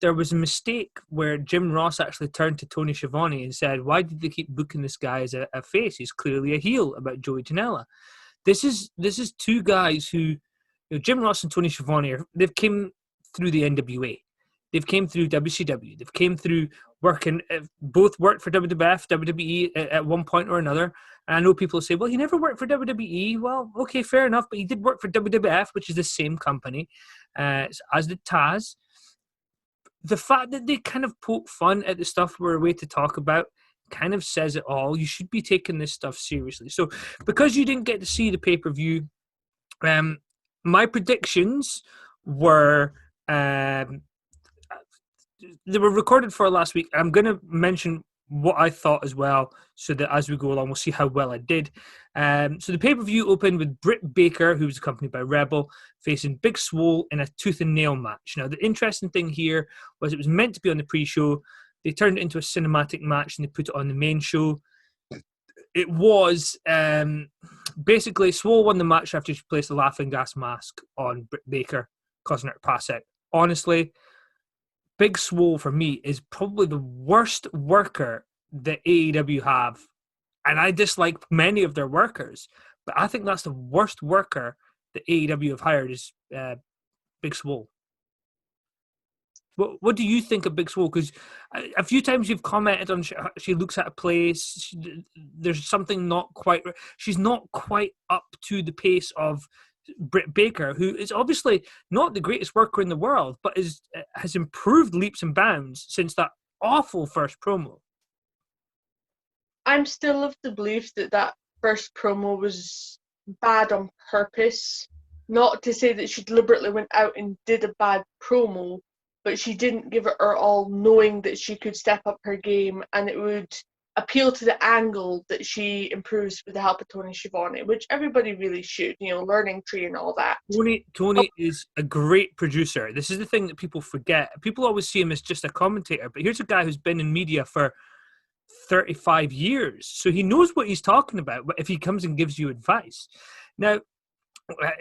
there was a mistake where Jim Ross actually turned to Tony Schiavone and said, why did they keep booking this guy as a face? He's clearly a heel, about Joey Janela. This is two guys who, Jim Ross and Tony Schiavone, they've came through the NWA. They've came through WCW. They've came through working, both worked for WWF, WWE at one point or another. And I know people say, well, he never worked for WWE. Well, okay, fair enough. But he did work for WWF, which is the same company, as did Taz. The fact that they kind of poke fun at the stuff we're away to talk about kind of says it all. You should be taking this stuff seriously. So because you didn't get to see the pay-per-view, my predictions were... they were recorded for last week. I'm going to mention what I thought as well, so that as we go along, we'll see how well I did. So the pay-per-view opened with Britt Baker, who was accompanied by Rebel, facing Big Swole in a tooth and nail match. Now, the interesting thing here was it was meant to be on the pre-show. They turned it into a cinematic match and they put it on the main show. It was basically Swole won the match after she placed a laughing gas mask on Britt Baker, causing her to pass out. Honestly, Big Swole, for me, is probably the worst worker that AEW have. And I dislike many of their workers, but I think that's the worst worker that AEW have hired is Big Swole. What do you think of Big Swole? Because a few times you've commented on she looks at a place, there's something not quite... She's not quite up to the pace of Britt Baker, who is obviously not the greatest worker in the world, but has improved leaps and bounds since that awful first promo. I'm still of the belief that that first promo was bad on purpose. Not to say that she deliberately went out and did a bad promo, but she didn't give it her all, knowing that she could step up her game and it would appeal to the angle that she improves with the help of Tony Schiavone, which everybody really should, learning tree and all that. Tony is a great producer. This is the thing that people forget. People always see him as just a commentator, but here's a guy who's been in media for 35 years. So he knows what he's talking about if he comes and gives you advice. Now,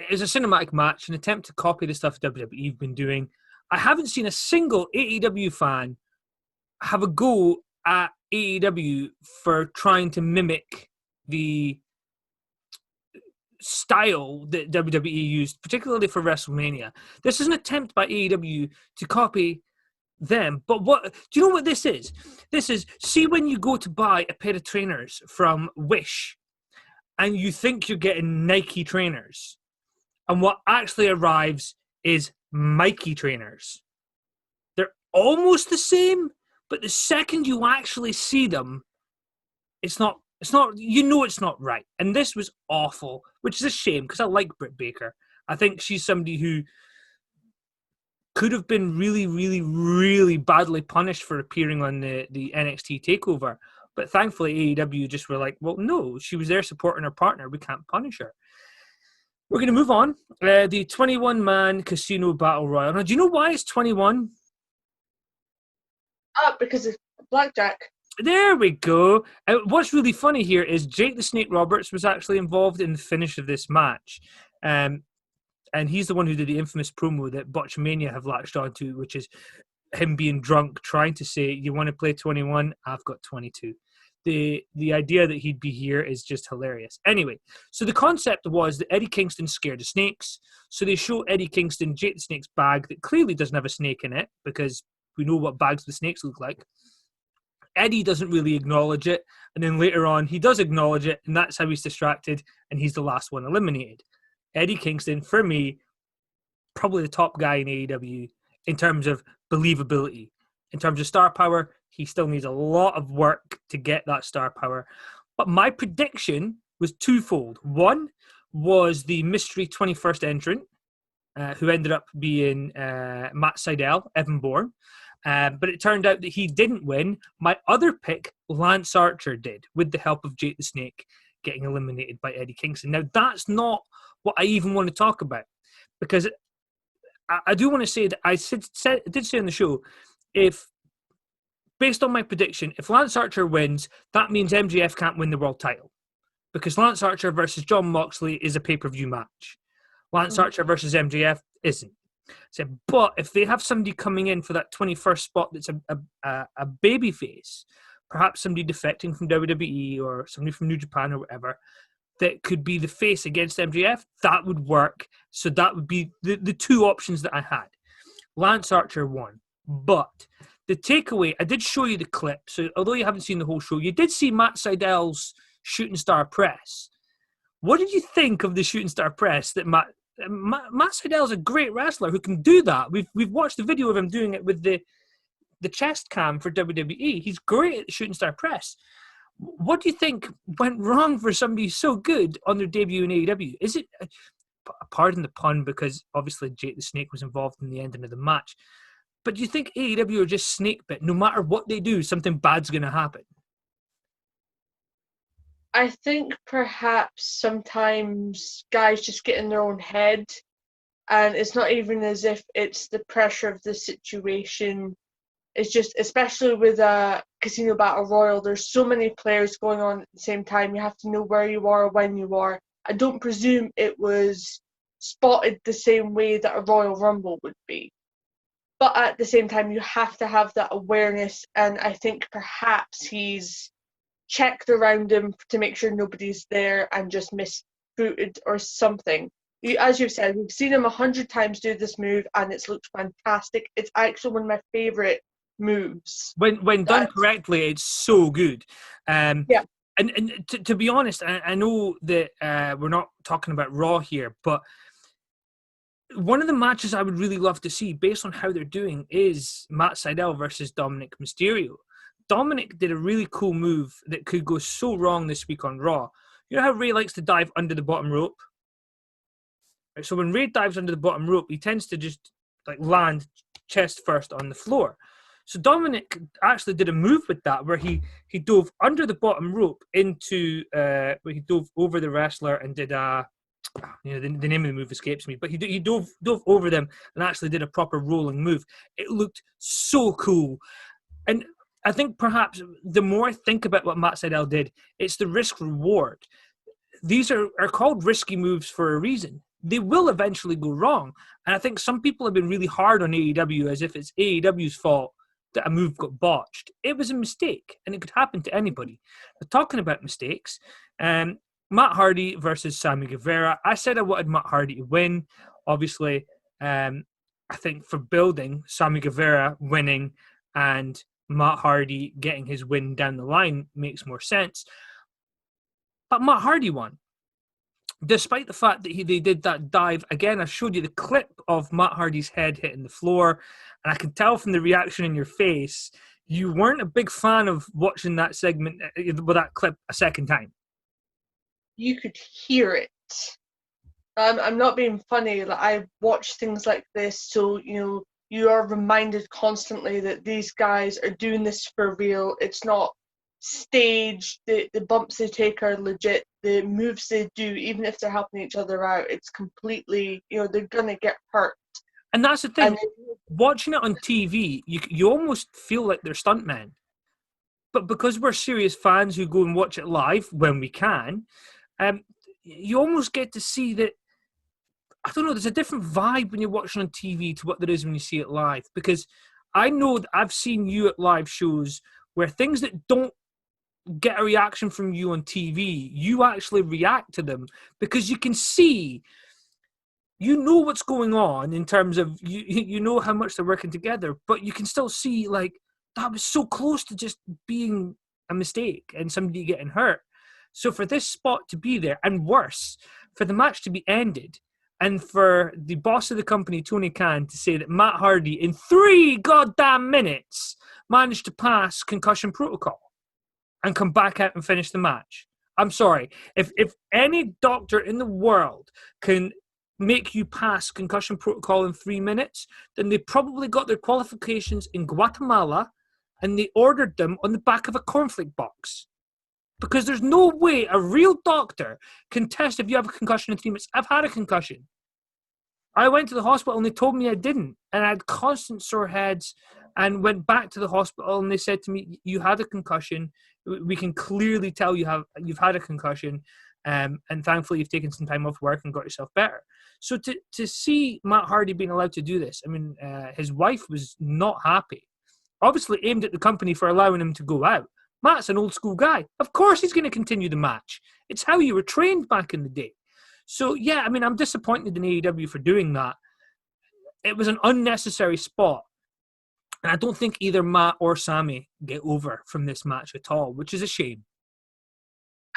it's a cinematic match, an attempt to copy the stuff WWE have been doing. I haven't seen a single AEW fan have a go at AEW for trying to mimic the style that WWE used, particularly for WrestleMania. This is an attempt by AEW to copy them. But do you know what this is? This is, see when you go to buy a pair of trainers from Wish and you think you're getting Nike trainers, and what actually arrives is Mikey trainers. They're almost the same, but the second you actually see them, it's not, it's not right. And this was awful, which is a shame because I like Britt Baker. I think she's somebody who could have been really, really, really badly punished for appearing on the NXT TakeOver. But thankfully, AEW just were like, well, no, she was there supporting her partner. We can't punish her. We're going to move on. The 21-man casino battle royal. Now, do you know why it's 21? Because it's blackjack. There we go. What's really funny here is Jake the Snake Roberts was actually involved in the finish of this match. And he's the one who did the infamous promo that Botchamania have latched onto, which is him being drunk, trying to say, you want to play 21? I've got 22. The idea that he'd be here is just hilarious. Anyway, so the concept was that Eddie Kingston scared of snakes. So they show Eddie Kingston Jake the Snake's bag that clearly doesn't have a snake in it because we know what bags the snakes look like. Eddie doesn't really acknowledge it. And then later on, he does acknowledge it. And that's how he's distracted. And he's the last one eliminated. Eddie Kingston, for me, probably the top guy in AEW in terms of believability. In terms of star power, he still needs a lot of work to get that star power. But my prediction was twofold. One was the mystery 21st entrant, who ended up being Matt Sydal, Evan Bourne. But it turned out that he didn't win. My other pick, Lance Archer, did, with the help of Jake the Snake getting eliminated by Eddie Kingston. Now, that's not what I even want to talk about, because I do want to say that I did say on the show, if based on my prediction, if Lance Archer wins, that means MJF can't win the world title, because Lance Archer versus Jon Moxley is a pay-per-view match. Lance Archer versus MJF isn't. So, but if they have somebody coming in for that 21st spot that's a baby face, perhaps somebody defecting from WWE or somebody from New Japan or whatever, that could be the face against MJF, that would work. So that would be the two options that I had. Lance Archer won. But the takeaway, I did show you the clip. So although you haven't seen the whole show, you did see Matt Sydal's shooting star press. What did you think of the shooting star press that Matt Sydal is a great wrestler who can do that. We've watched the video of him doing it with the chest cam for WWE. He's great at the shooting star press. What do you think went wrong for somebody so good on their debut in AEW? Is it, pardon the pun, because obviously Jake the Snake was involved in the ending of the match, but do you think AEW are just snake bit? No matter what they do, something bad's going to happen? I think perhaps sometimes guys just get in their own head, and it's not even as if it's the pressure of the situation. It's just, especially with a casino battle royal, there's so many players going on at the same time. You have to know where you are, when you are. I don't presume it was spotted the same way that a Royal Rumble would be. But at the same time, you have to have that awareness, and I think perhaps he's checked around him to make sure nobody's there and just misbooted or something. As you've said, we've seen him 100 times do this move, and it's looked fantastic. It's actually one of my favourite moves. When done correctly, it's so good. Yeah. And to be honest, I know that we're not talking about Raw here, but one of the matches I would really love to see, based on how they're doing, is Matt Sydal versus Dominic Mysterio. Dominic did a really cool move that could go so wrong this week on Raw. You know how Ray likes to dive under the bottom rope? Right, so when Ray dives under the bottom rope, he tends to just like land chest first on the floor. So Dominic actually did a move with that where he dove under the bottom rope into where he dove over the wrestler and did a the name of the move escapes me, but he dove over them and actually did a proper rolling move. It looked so cool. And I think perhaps the more I think about what Matt Sydal did, it's the risk reward. These are called risky moves for a reason. They will eventually go wrong. And I think some people have been really hard on AEW as if it's AEW's fault that a move got botched. It was a mistake, and it could happen to anybody. But talking about mistakes, Matt Hardy versus Sammy Guevara. I said I wanted Matt Hardy to win. Obviously, I think for building, Sammy Guevara winning and Matt Hardy getting his win down the line makes more sense. But Matt Hardy won. Despite the fact that they did that dive, again, I showed you the clip of Matt Hardy's head hitting the floor, and I can tell from the reaction in your face, you weren't a big fan of watching that segment with that clip a second time. You could hear it. I'm not being funny. Like, I watch things like this, so you are reminded constantly that these guys are doing this for real. It's not staged. The bumps they take are legit. The moves they do, even if they're helping each other out, it's completely, they're gonna get hurt. And that's the thing. Watching it on TV, you almost feel like they're stuntmen. But because we're serious fans who go and watch it live when we can, you almost get to see that, I don't know, there's a different vibe when you're watching on TV to what there is when you see it live. Because I know that I've seen you at live shows where things that don't get a reaction from you on TV, you actually react to them because you can see, you know what's going on in terms of, you know how much they're working together, but you can still see, like, that was so close to just being a mistake and somebody getting hurt. So for this spot to be there, and worse, for the match to be ended, and for the boss of the company, Tony Khan, to say that Matt Hardy, in 3 goddamn minutes, managed to pass concussion protocol and come back out and finish the match. I'm sorry. If any doctor in the world can make you pass concussion protocol in 3 minutes, then they probably got their qualifications in Guatemala and they ordered them on the back of a cornflake box. Because there's no way a real doctor can test if you have a concussion in 3 minutes. I've had a concussion. I went to the hospital and they told me I didn't. And I had constant sore heads and went back to the hospital and they said to me, you had a concussion. We can clearly tell you've had a concussion. And thankfully you've taken some time off work and got yourself better. So to see Matt Hardy being allowed to do this, I mean, his wife was not happy. Obviously aimed at the company for allowing him to go out. Matt's an old school guy. Of course he's going to continue the match. It's how you were trained back in the day. So, yeah, I mean, I'm disappointed in AEW for doing that. It was an unnecessary spot. And I don't think either Matt or Sammy get over from this match at all, which is a shame.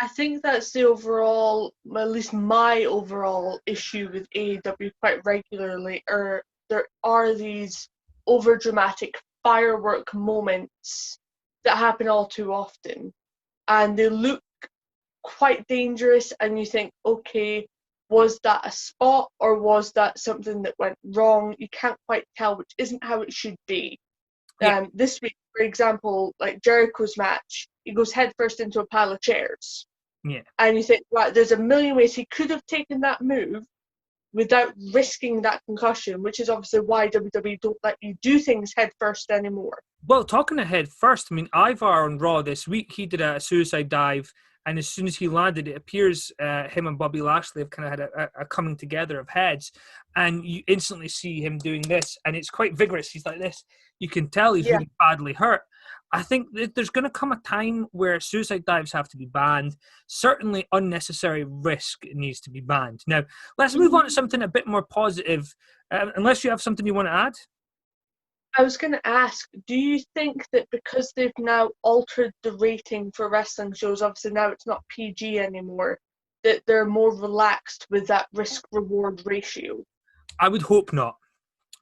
I think that's the overall, at least my overall issue with AEW quite regularly, or there are these overdramatic firework moments that happen all too often. And they look quite dangerous, and you think, okay, was that a spot or was that something that went wrong? You can't quite tell, which isn't how it should be. Yeah. This week, for example, like Jericho's match, he goes headfirst into a pile of chairs. Yeah. And you think, right, there's a million ways he could have taken that move without risking that concussion, which is obviously why WWE don't let you do things headfirst anymore. Well, talking of head first, I mean, Ivar on Raw this week, he did a suicide dive, and as soon as he landed, it appears him and Bobby Lashley have kind of had a coming together of heads, and you instantly see him doing this, and it's quite vigorous. He's like this. You can tell he's really badly hurt. I think that there's going to come a time where suicide dives have to be banned. Certainly unnecessary risk needs to be banned. Now, let's move on to something a bit more positive, unless you have something you want to add. I was going to ask, do you think that because they've now altered the rating for wrestling shows, obviously now it's not PG anymore, that they're more relaxed with that risk-reward ratio? I would hope not.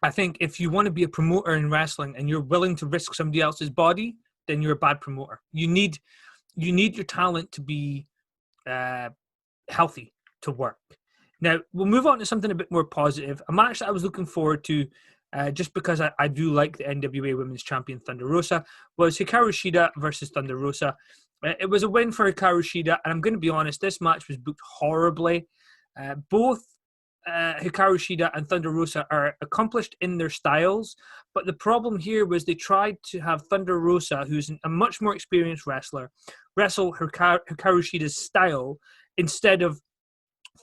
I think if you want to be a promoter in wrestling and you're willing to risk somebody else's body, then you're a bad promoter. You need your talent to be healthy to work. Now, we'll move on to something a bit more positive. A match that I was looking forward to just because I do like the NWA Women's Champion Thunder Rosa, was Hikaru Shida versus Thunder Rosa. It was a win for Hikaru Shida, and I'm going to be honest, this match was booked horribly. Both Hikaru Shida and Thunder Rosa are accomplished in their styles, but the problem here was they tried to have Thunder Rosa, who's a much more experienced wrestler, wrestle Hikaru Shida's style instead of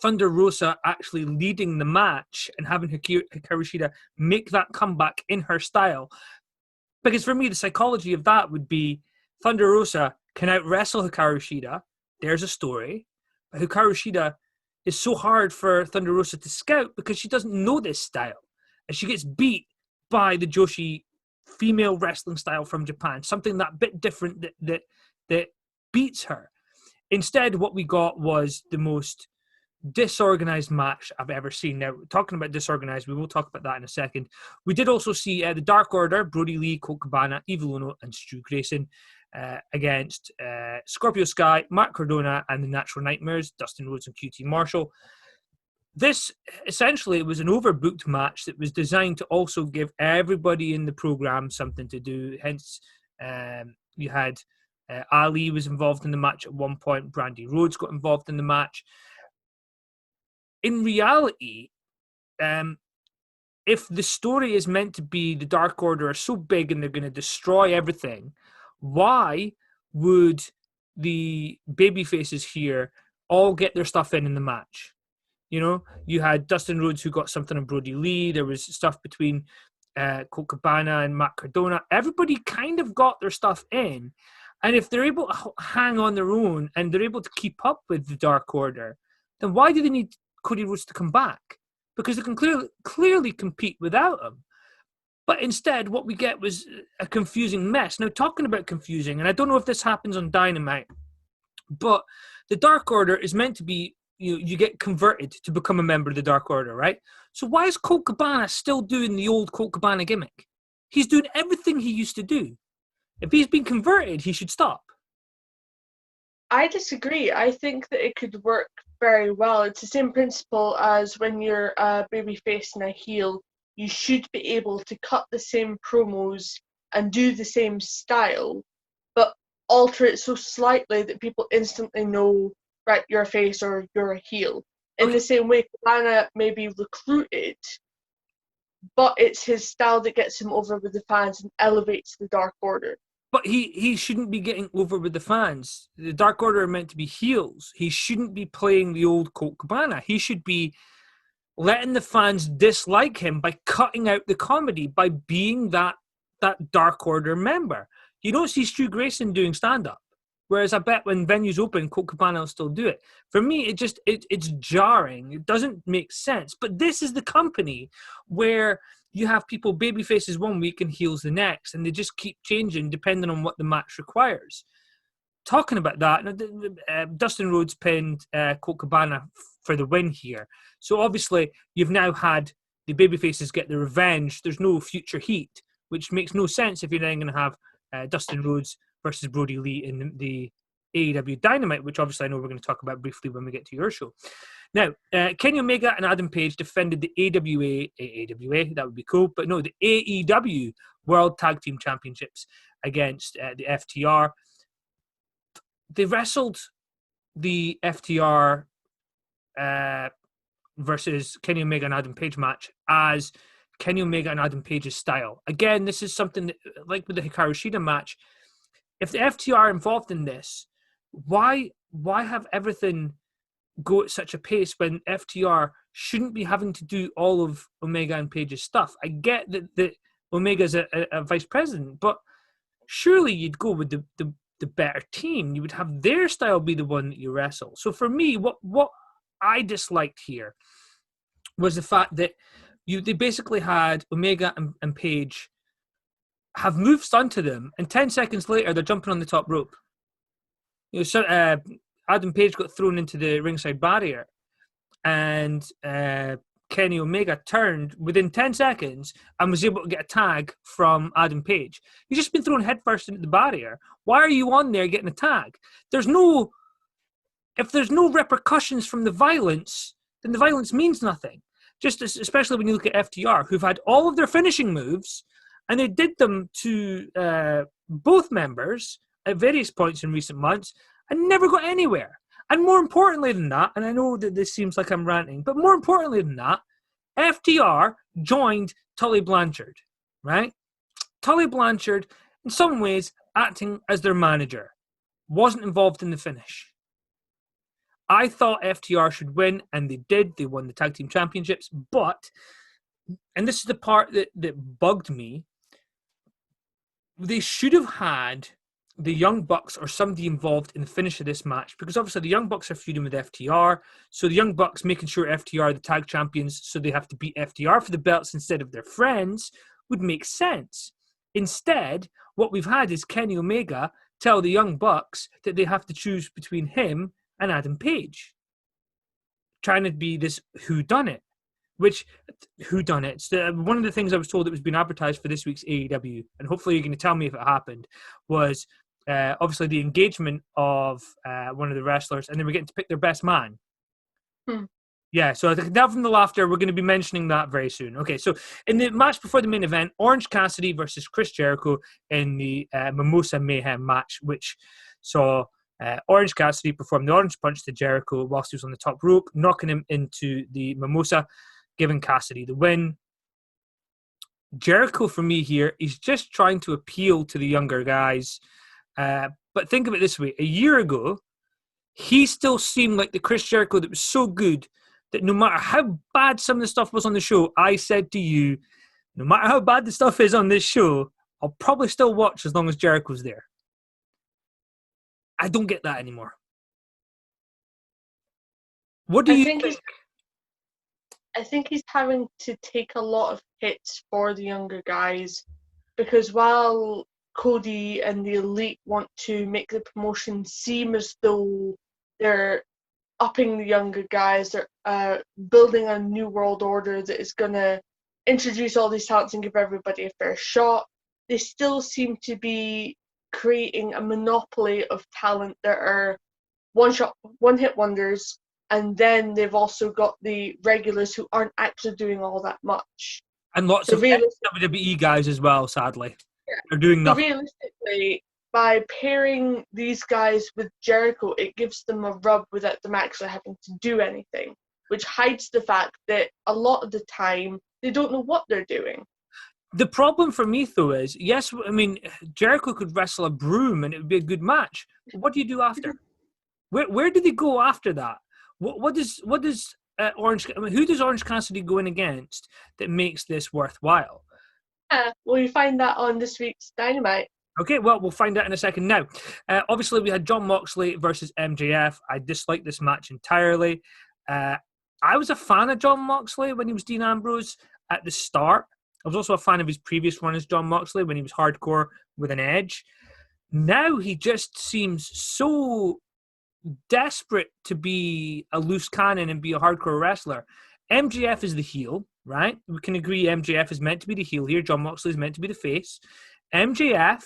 Thunder Rosa actually leading the match and having Hikaru Shida make that comeback in her style. Because for me, the psychology of that would be Thunder Rosa can out-wrestle Hikaru Shida. There's a story. But Hikaru Shida is so hard for Thunder Rosa to scout because she doesn't know this style. And she gets beat by the Joshi female wrestling style from Japan, something that bit different that beats her. Instead, what we got was the most disorganized match I've ever seen. Now, talking about disorganized, we will talk about that in a second. We did also see the Dark Order, Brody Lee, Colt Cabana, Evil Uno, and Stu Grayson against Scorpio Sky, Matt Cardona, and the Natural Nightmares, Dustin Rhodes and QT Marshall. This essentially was an overbooked match that was designed to also give everybody in the program something to do. Hence, you had Ali was involved in the match at one point. Brandy Rhodes got involved in the match. In reality, if the story is meant to be the Dark Order are so big and they're going to destroy everything, why would the babyfaces here all get their stuff in the match? You know, you had Dustin Rhodes who got something on Brody Lee. There was stuff between Colt Cabana and Matt Cardona. Everybody kind of got their stuff in. And if they're able to hang on their own and they're able to keep up with the Dark Order, then why do they need Cody Rhodes to come back? Because they can clearly compete without him. But instead, what we get was a confusing mess. Now, talking about confusing, and I don't know if this happens on Dynamite, but the Dark Order is meant to be, you get converted to become a member of the Dark Order, right? So why is Colt Cabana still doing the old Colt Cabana gimmick? He's doing everything he used to do. If he's been converted, he should stop. I disagree. I think that it could work very well. It's the same principle as when you're a babyface and a heel. You should be able to cut the same promos and do the same style, but alter it so slightly that people instantly know, right, you're a face or you're a heel. In the same way, Cabana may be recruited, but it's his style that gets him over with the fans and elevates the Dark Order. But he shouldn't be getting over with the fans. The Dark Order are meant to be heels. He shouldn't be playing the old Colt Cabana. He should be letting the fans dislike him by cutting out the comedy, by being that Dark Order member. You don't see Stu Grayson doing stand-up. Whereas I bet when venues open, Colt Cabana will still do it. For me, it's jarring. It doesn't make sense. But this is the company where you have people baby faces one week and heels the next, and they just keep changing depending on what the match requires. Talking about that, Dustin Rhodes pinned Colt Cabana for the win here. So obviously, you've now had the baby faces get the revenge. There's no future heat, which makes no sense if you're then going to have Dustin Rhodes versus Brody Lee in the AEW Dynamite, which obviously I know we're going to talk about briefly when we get to your show. Now, Kenny Omega and Adam Page defended the AWA, that would be cool, but no, the AEW World Tag Team Championships against the FTR. They wrestled the FTR versus Kenny Omega and Adam Page match as Kenny Omega and Adam Page's style. Again, this is something that, like with the Hikaru Shida match, if the FTR are involved in this, why have everything go at such a pace when FTR shouldn't be having to do all of Omega and Page's stuff? I get that Omega's a vice president, but surely you'd go with the better team. You would have their style be the one that you wrestle. So for me, what I disliked here was the fact that they basically had Omega and Page have moves done to them, and 10 seconds later they're jumping on the top rope. So Adam Page got thrown into the ringside barrier, and Kenny Omega turned within 10 seconds and was able to get a tag from Adam Page. He's just been thrown headfirst into the barrier. Why are you on there getting a tag? If there's no repercussions from the violence, then the violence means nothing. especially when you look at FTR, who've had all of their finishing moves, and they did them to both members at various points in recent months and never got anywhere. And more importantly than that, and I know that this seems like I'm ranting, but more importantly than that, FTR joined Tully Blanchard, right? Tully Blanchard, in some ways, acting as their manager, wasn't involved in the finish. I thought FTR should win, and they did. They won the tag team championships, but, and this is the part that bugged me, they should have had the Young Bucks or somebody involved in the finish of this match, because obviously the Young Bucks are feuding with FTR, so the Young Bucks making sure FTR are the tag champions, so they have to beat FTR for the belts instead of their friends, would make sense. Instead, what we've had is Kenny Omega tell the Young Bucks that they have to choose between him and Adam Page, trying to be this whodunit. Which, whodunit? One of the things I was told that was being advertised for this week's AEW, and hopefully you're going to tell me if it happened, was obviously the engagement of one of the wrestlers, and they were getting to pick their best man. Yeah, so I think now from the laughter, we're going to be mentioning that very soon. Okay, so in the match before the main event, Orange Cassidy versus Chris Jericho in the Mimosa Mayhem match, which saw Orange Cassidy perform the Orange Punch to Jericho whilst he was on the top rope, knocking him into the Mimosa, giving Cassidy the win. Jericho, for me here, is just trying to appeal to the younger guys. But think of it this way. A year ago, he still seemed like the Chris Jericho that was so good that no matter how bad some of the stuff was on the show, I said to you, no matter how bad the stuff is on this show, I'll probably still watch as long as Jericho's there. I don't get that anymore. What do you think? I think he's having to take a lot of hits for the younger guys, because while Cody and the Elite want to make the promotion seem as though they're upping the younger guys, they're building a new world order that is going to introduce all these talents and give everybody a fair shot, they still seem to be creating a monopoly of talent that are one-hit wonders, and then they've also got the regulars who aren't actually doing all that much. And lots of WWE guys as well, sadly. Yeah. They're doing nothing. So realistically, by pairing these guys with Jericho, it gives them a rub without them actually having to do anything, which hides the fact that a lot of the time they don't know what they're doing. The problem for me, though, is, yes, I mean, Jericho could wrestle a broom and it would be a good match. What do you do after? Where do they go after that? What does Orange? I mean, who does Orange Cassidy go in against that makes this worthwhile? Well, you find that on this week's Dynamite. Okay, well, we'll find out in a second now. Obviously, we had Jon Moxley versus MJF. I disliked this match entirely. I was a fan of Jon Moxley when he was Dean Ambrose at the start. I was also a fan of his previous run as Jon Moxley when he was hardcore with an edge. Now he just seems so desperate to be a loose cannon and be a hardcore wrestler. MJF is the heel, right? We can agree MJF is meant to be the heel here. Jon Moxley is meant to be the face. MJF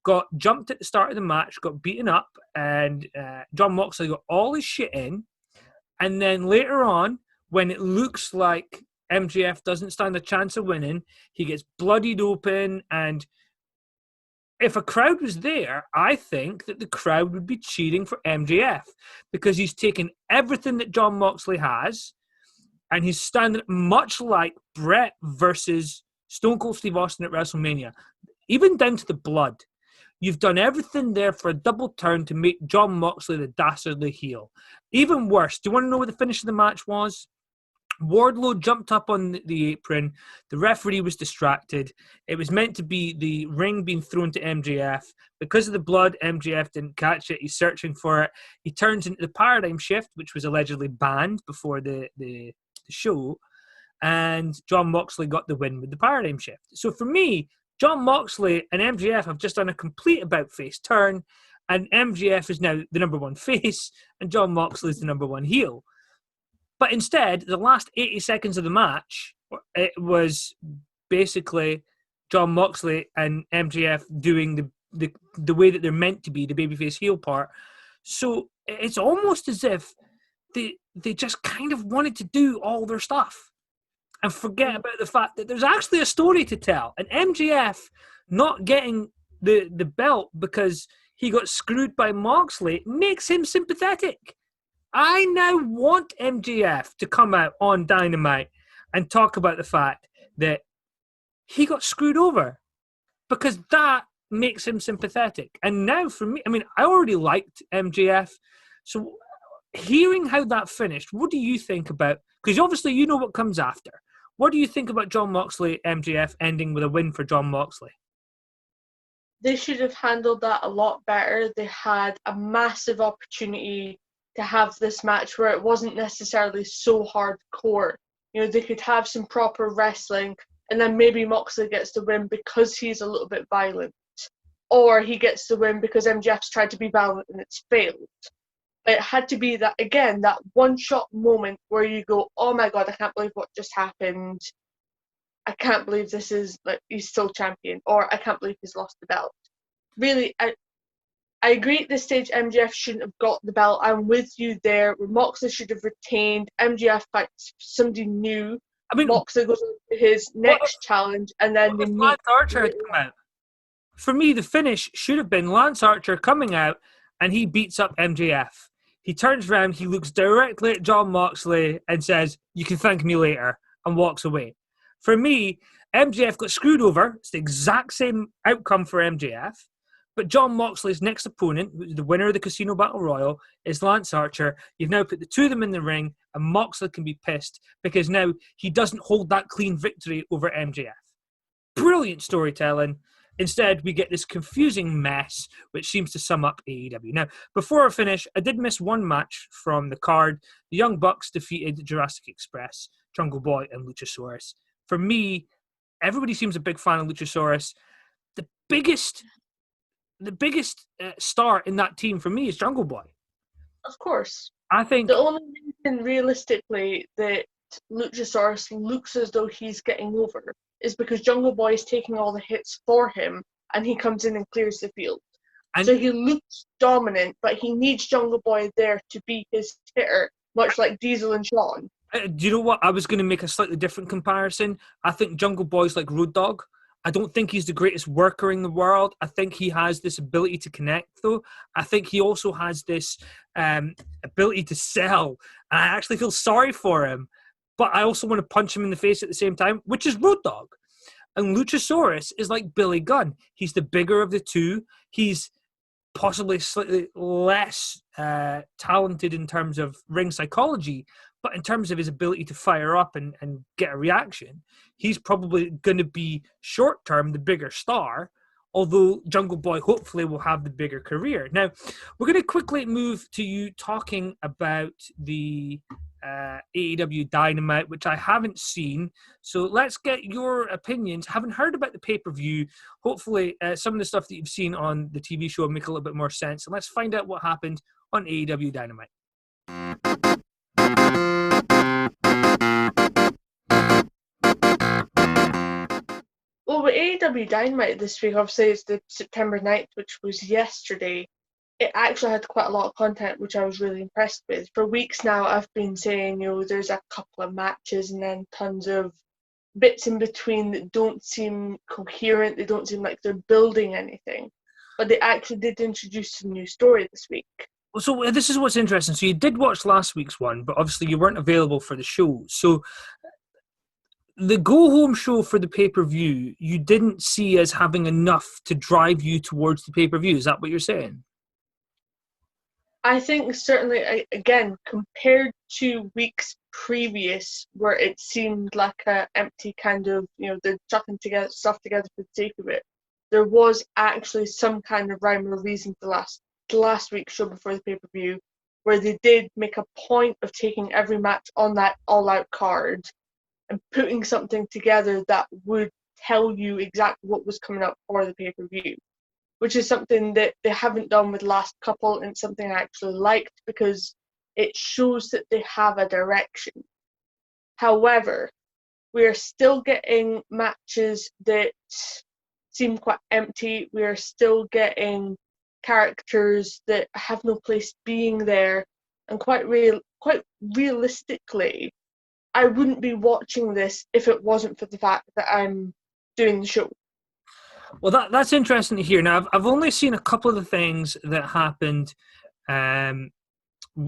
got jumped at the start of the match, got beaten up, and Jon Moxley got all his shit in. And then later on, when it looks like MJF doesn't stand a chance of winning, he gets bloodied open, and if a crowd was there, I think that the crowd would be cheering for MJF because he's taken everything that Jon Moxley has and he's standing much like Brett versus Stone Cold Steve Austin at WrestleMania, even down to the blood. You've done everything there for a double turn to make Jon Moxley the dastardly heel. Even worse, do you want to know what the finish of the match was? Wardlow jumped up on the apron. The referee was distracted. It was meant to be the ring being thrown to MJF. Because of the blood, MJF didn't catch it. He's searching for it. He turns into the Paradigm Shift, which was allegedly banned before the show. And Jon Moxley got the win with the Paradigm Shift. So for me, Jon Moxley and MJF have just done a complete about-face turn. And MJF is now the number one face. And Jon Moxley is the number one heel. But instead, the last 80 seconds of the match, it was basically Jon Moxley and MJF doing the way that they're meant to be, the babyface heel part. So it's almost as if they just kind of wanted to do all their stuff. and forget about the fact that there's actually a story to tell. And MJF not getting the belt because he got screwed by Moxley makes him sympathetic. I now want MJF to come out on Dynamite and talk about the fact that he got screwed over, because that makes him sympathetic. And now for me, I mean, I already liked MJF. So hearing how that finished, what do you think about, because obviously you know what comes after. What do you think about Jon Moxley, MJF ending with a win for Jon Moxley? They should have handled that a lot better. They had a massive opportunity to have this match where it wasn't necessarily so hardcore. You know, they could have some proper wrestling, and then maybe Moxley gets the win because he's a little bit violent. Or he gets the win because MJF's tried to be violent and it's failed. It had to be that, again, that one-shot moment where you go, oh my god, I can't believe what just happened. I can't believe this is, like, he's still champion. Or I can't believe he's lost the belt. Really, I agree at this stage MJF shouldn't have got the belt. I'm with you there. Moxley should have retained. MJF fights somebody new. I mean, Moxley goes on to his next challenge, and then they meet. Lance Archer had come out. For me, the finish should have been Lance Archer coming out and he beats up MJF. He turns around, he looks directly at Jon Moxley and says, "You can thank me later," and walks away. For me, MJF got screwed over. It's the exact same outcome for MJF. But Jon Moxley's next opponent, the winner of the Casino Battle Royal, is Lance Archer. You've now put the two of them in the ring, and Moxley can be pissed because now he doesn't hold that clean victory over MJF. Brilliant storytelling. Instead, we get this confusing mess, which seems to sum up AEW. Now, before I finish, I did miss one match from the card. The Young Bucks defeated Jurassic Express, Jungle Boy, and Luchasaurus. For me, everybody seems a big fan of Luchasaurus. The biggest star in that team for me is Jungle Boy. Of course. I think the only reason realistically that Luchasaurus looks as though he's getting over is because Jungle Boy is taking all the hits for him and he comes in and clears the field. So he looks dominant, but he needs Jungle Boy there to be his hitter, much like Diesel and Shawn. Do you know what? I was going to make a slightly different comparison. I think Jungle Boy's like Road Dogg. I don't think he's the greatest worker in the world. I think he has this ability to connect, though. I think he also has this ability to sell. And I actually feel sorry for him. But I also want to punch him in the face at the same time, which is Road Dogg. And Luchasaurus is like Billy Gunn. He's the bigger of the two. He's possibly slightly less talented in terms of ring psychology, but in terms of his ability to fire up and get a reaction, he's probably going to be short-term the bigger star, although Jungle Boy hopefully will have the bigger career. Now, we're going to quickly move to you talking about the AEW Dynamite, which I haven't seen. So let's get your opinions. Haven't heard about the pay-per-view. Hopefully some of the stuff that you've seen on the TV show will make a little bit more sense. And let's find out what happened on AEW Dynamite. Well, with AEW Dynamite this week, obviously it's the September 9th, which was yesterday. It actually had quite a lot of content, which I was really impressed with. For weeks now, I've been saying, there's a couple of matches and then tons of bits in between that don't seem coherent. They don't seem like they're building anything. But they actually did introduce some new story this week. So this is what's interesting. So you did watch last week's one, but obviously you weren't available for the show. So the go-home show for the pay-per-view, you didn't see as having enough to drive you towards the pay-per-view. Is that what you're saying? I think certainly, again, compared to weeks previous, where it seemed like an empty kind of, they're chucking stuff together for the sake of it, there was actually some kind of rhyme or reason to last week's show before the pay-per-view, where they did make a point of taking every match on that all-out card and putting something together that would tell you exactly what was coming up for the pay-per-view, which is something that they haven't done with the last couple, and something I actually liked because it shows that they have a direction. However, we are still getting matches that seem quite empty. We are still getting characters that have no place being there, and quite realistically, I wouldn't be watching this if it wasn't for the fact that I'm doing the show. Well, that's interesting to hear. Now, I've only seen a couple of the things that happened um,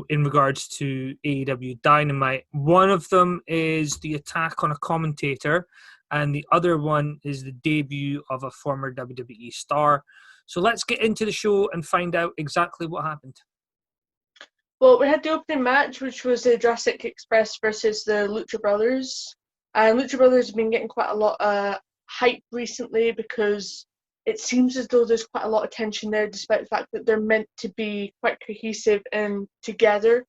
in regards to AEW Dynamite. One of them is the attack on a commentator, and the other one is the debut of a former WWE star. So let's get into the show and find out exactly what happened. Well, we had the opening match, which was the Jurassic Express versus the Lucha Brothers. And Lucha Brothers have been getting quite a lot of hype recently because it seems as though there's quite a lot of tension there, despite the fact that they're meant to be quite cohesive and together.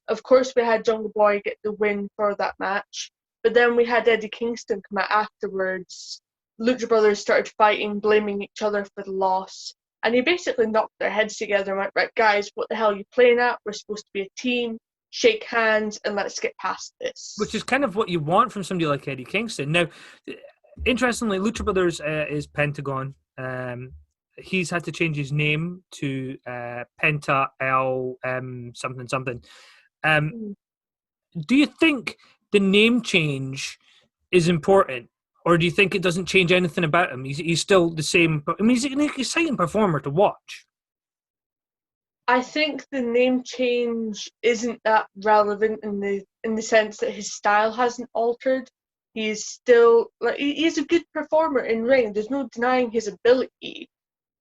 Of course, we had Jungle Boy get the win for that match, but then we had Eddie Kingston come out afterwards. Lucha Brothers started fighting, blaming each other for the loss. And he basically knocked their heads together and went, right, guys, what the hell are you playing at? We're supposed to be a team. Shake hands and let's get past this. Which is kind of what you want from somebody like Eddie Kingston. Now, interestingly, Lucha Brothers is Pentagon. He's had to change his name to Penta L something something. Do you think the name change is important, or do you think it doesn't change anything about him? He's still the same. I mean, he's an exciting performer to watch. I think the name change isn't that relevant in the sense that his style hasn't altered. He's still he's a good performer in ring. There's no denying his ability,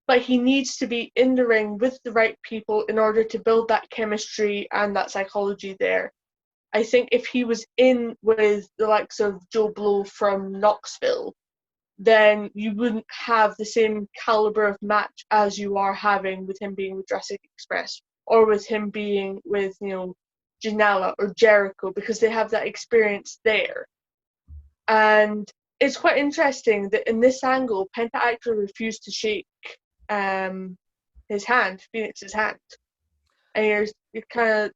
but he needs to be in the ring with the right people in order to build that chemistry and that psychology there. I think if he was in with the likes of Joe Blow from Knoxville, then you wouldn't have the same caliber of match as you are having with him being with Jurassic Express or with him being with, Janela or Jericho, because they have that experience there. And it's quite interesting that in this angle, Penta actually refused to shake his hand, Phoenix's hand. And you're kind of,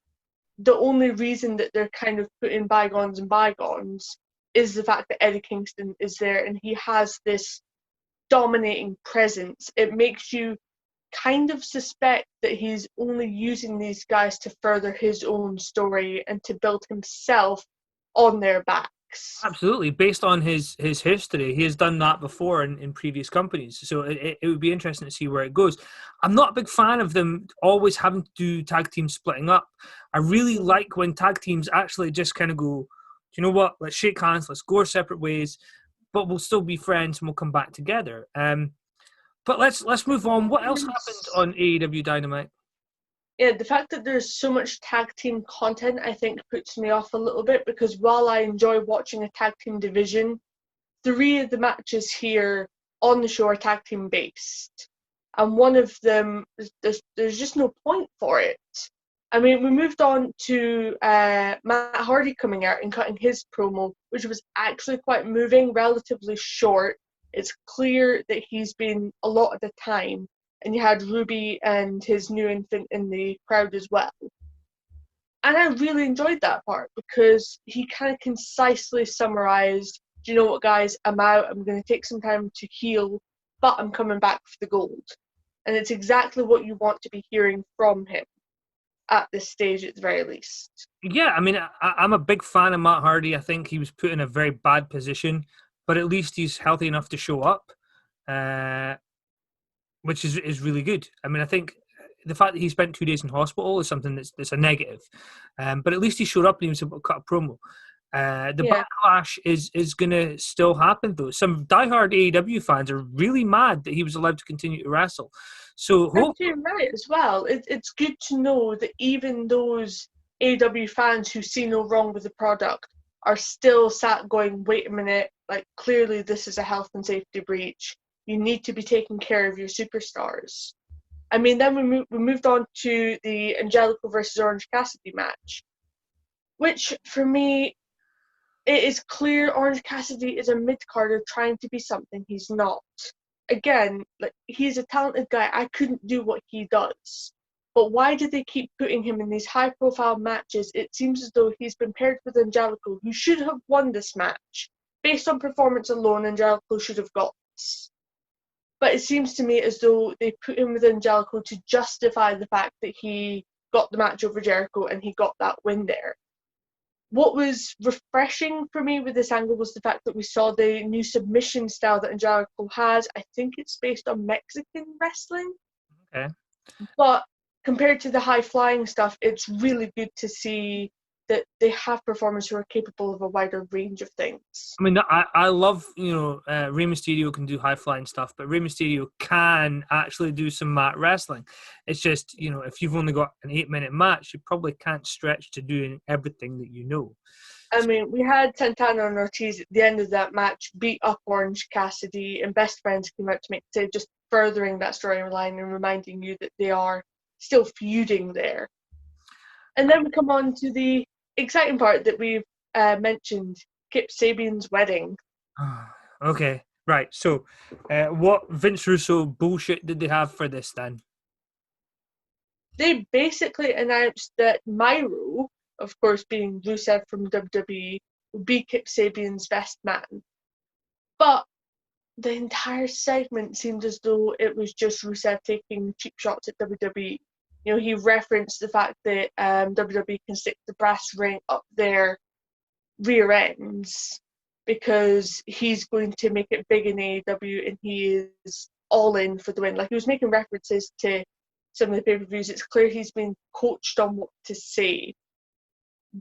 the only reason that they're kind of putting bygones and bygones is the fact that Eddie Kingston is there and he has this dominating presence. It makes you kind of suspect that he's only using these guys to further his own story and to build himself on their backs. Absolutely. Based on his history, he has done that before in previous companies. So it would be interesting to see where it goes. I'm not a big fan of them always having to do tag teams splitting up. I really like when tag teams actually just kind of go, you know what, let's shake hands, let's go our separate ways, but we'll still be friends and we'll come back together. But let's move on. What else happened on AEW Dynamite? Yeah, the fact that there's so much tag team content, I think, puts me off a little bit, because while I enjoy watching a tag team division, 3 of the matches here on the show are tag team based. And one of them, there's just no point for it. I mean, we moved on to Matt Hardy coming out and cutting his promo, which was actually quite moving, relatively short. It's clear that he's been a lot of the time. And you had Ruby and his new infant in the crowd as well. And I really enjoyed that part because he kind of concisely summarized, do you know what, guys, I'm out, I'm going to take some time to heal, but I'm coming back for the gold. And it's exactly what you want to be hearing from him at this stage, at the very least. Yeah, I mean, I'm a big fan of Matt Hardy. I think he was put in a very bad position, but at least he's healthy enough to show up. Which is really good. I mean, I think the fact that he spent 2 days in hospital is something that's a negative. But at least he showed up and he was able to cut a promo. The backlash is going to still happen, though. Some diehard AEW fans are really mad that he was allowed to continue to wrestle. So you're right as well. It's good to know that even those AEW fans who see no wrong with the product are still sat going, wait a minute, like, clearly this is a health and safety breach. You need to be taking care of your superstars. I mean, then we moved on to the Angelico versus Orange Cassidy match, which for me, it is clear Orange Cassidy is a mid-carder trying to be something he's not. Again, like, he's a talented guy. I couldn't do what he does. But why do they keep putting him in these high-profile matches? It seems as though he's been paired with Angelico, who should have won this match. Based on performance alone, Angelico should have got this. But it seems to me as though they put him with Angelico to justify the fact that he got the match over Jericho and he got that win there. What was refreshing for me with this angle was the fact that we saw the new submission style that Angelico has. I think it's based on Mexican wrestling. Okay. But compared to the high-flying stuff, it's really good to see that they have performers who are capable of a wider range of things. I mean, I love, Rey Mysterio can do high-flying stuff, but Rey Mysterio can actually do some mat wrestling. It's just, if you've only got an 8-minute match, you probably can't stretch to doing everything that you know. I mean, we had Santana and Ortiz at the end of that match beat up Orange Cassidy, and Best Friends came out to make save, just furthering that storyline and reminding you that they are still feuding there. And then we come on to the exciting part that we've mentioned, Kip Sabian's wedding. Okay, right. So, what Vince Russo bullshit did they have for this then? They basically announced that Myro, of course being Rusev from WWE, would be Kip Sabian's best man. But the entire segment seemed as though it was just Rusev taking cheap shots at WWE. He referenced the fact that WWE can stick the brass ring up their rear ends because he's going to make it big in AEW and he is all in for the win. Like, he was making references to some of the pay-per-views. It's clear he's been coached on what to say.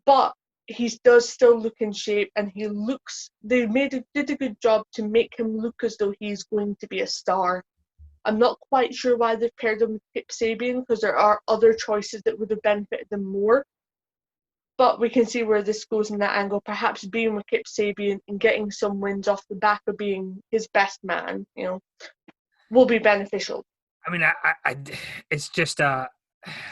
But he does still look in shape, and they did a good job to make him look as though he's going to be a star. I'm not quite sure why they've paired him with Kip Sabian, because there are other choices that would have benefited them more. But we can see where this goes in that angle. Perhaps being with Kip Sabian and getting some wins off the back of being his best man, will be beneficial. I mean, it's just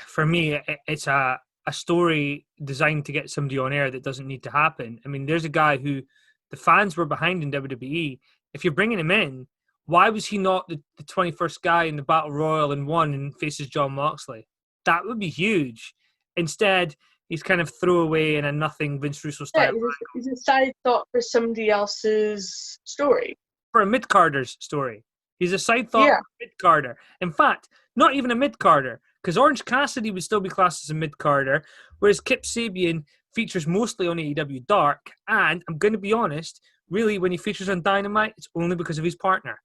for me, it's a story designed to get somebody on air that doesn't need to happen. I mean, there's a guy who the fans were behind in WWE. If you're bringing him in, why was he not the 21st guy in the Battle Royal and won and faces Jon Moxley? That would be huge. Instead, he's kind of throwaway in a nothing Vince Russo style. Yeah, he's a side thought for somebody else's story. For a mid-carder's story. He's a side thought mid-carder. In fact, not even a mid-carder, because Orange Cassidy would still be classed as a mid-carder, whereas Kip Sabian features mostly on AEW Dark, and I'm going to be honest, really, when he features on Dynamite, it's only because of his partner,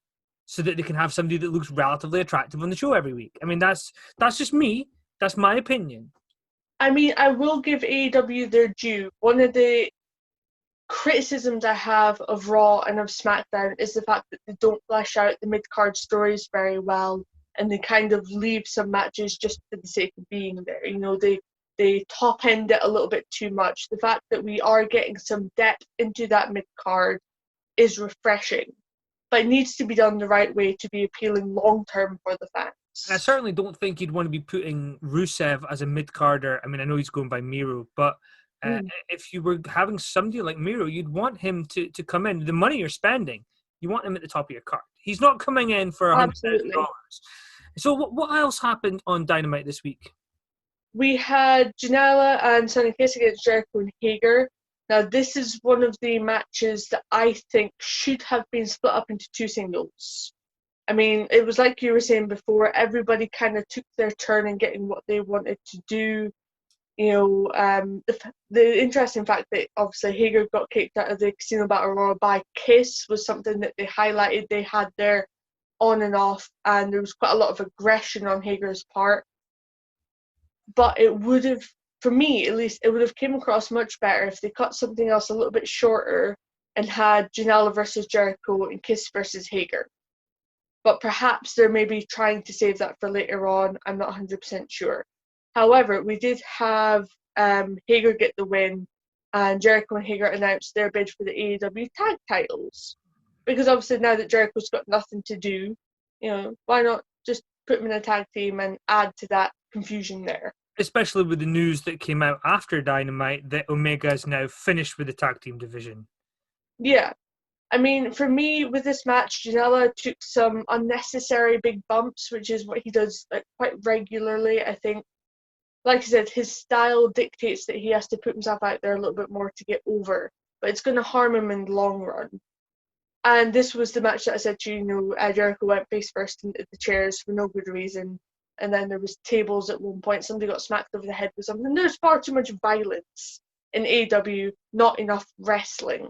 so that they can have somebody that looks relatively attractive on the show every week. I mean, that's just me. That's my opinion. I mean, I will give AEW their due. One of the criticisms I have of Raw and of SmackDown is the fact that they don't flesh out the mid-card stories very well, and they kind of leave some matches just for the sake of being there. They top-end it a little bit too much. The fact that we are getting some depth into that mid-card is refreshing, but it needs to be done the right way to be appealing long-term for the fans. And I certainly don't think you'd want to be putting Rusev as a mid-carder. I mean, I know he's going by Miro, but if you were having somebody like Miro, you'd want him to come in. The money you're spending, you want him at the top of your card. He's not coming in for $100,000. So what else happened on Dynamite this week? We had Janela and Sonny Kiss against Jericho and Hager. Now, this is one of the matches that I think should have been split up into two singles. I mean, it was like you were saying before, everybody kind of took their turn in getting what they wanted to do. The interesting fact that obviously Hager got kicked out of the Casino Battle Royal by Kiss was something that they highlighted. They had their on and off, and there was quite a lot of aggression on Hager's part. But it would have, for me at least, it would have came across much better if they cut something else a little bit shorter and had Janela versus Jericho and Kiss versus Hager. But perhaps they're maybe trying to save that for later on. I'm not 100% sure. However, we did have Hager get the win, and Jericho and Hager announced their bid for the AEW tag titles. Because obviously now that Jericho's got nothing to do, why not just put him in a tag team and add to that confusion there? Especially with the news that came out after Dynamite that Omega is now finished with the tag team division. Yeah. I mean, for me, with this match, Janela took some unnecessary big bumps, which is what he does quite regularly, I think. Like I said, his style dictates that he has to put himself out there a little bit more to get over, but it's going to harm him in the long run. And this was the match that I said to you, Jericho went face first into the chairs for no good reason, and then there was tables at one point, somebody got smacked over the head with something. There's far too much violence in AEW, not enough wrestling.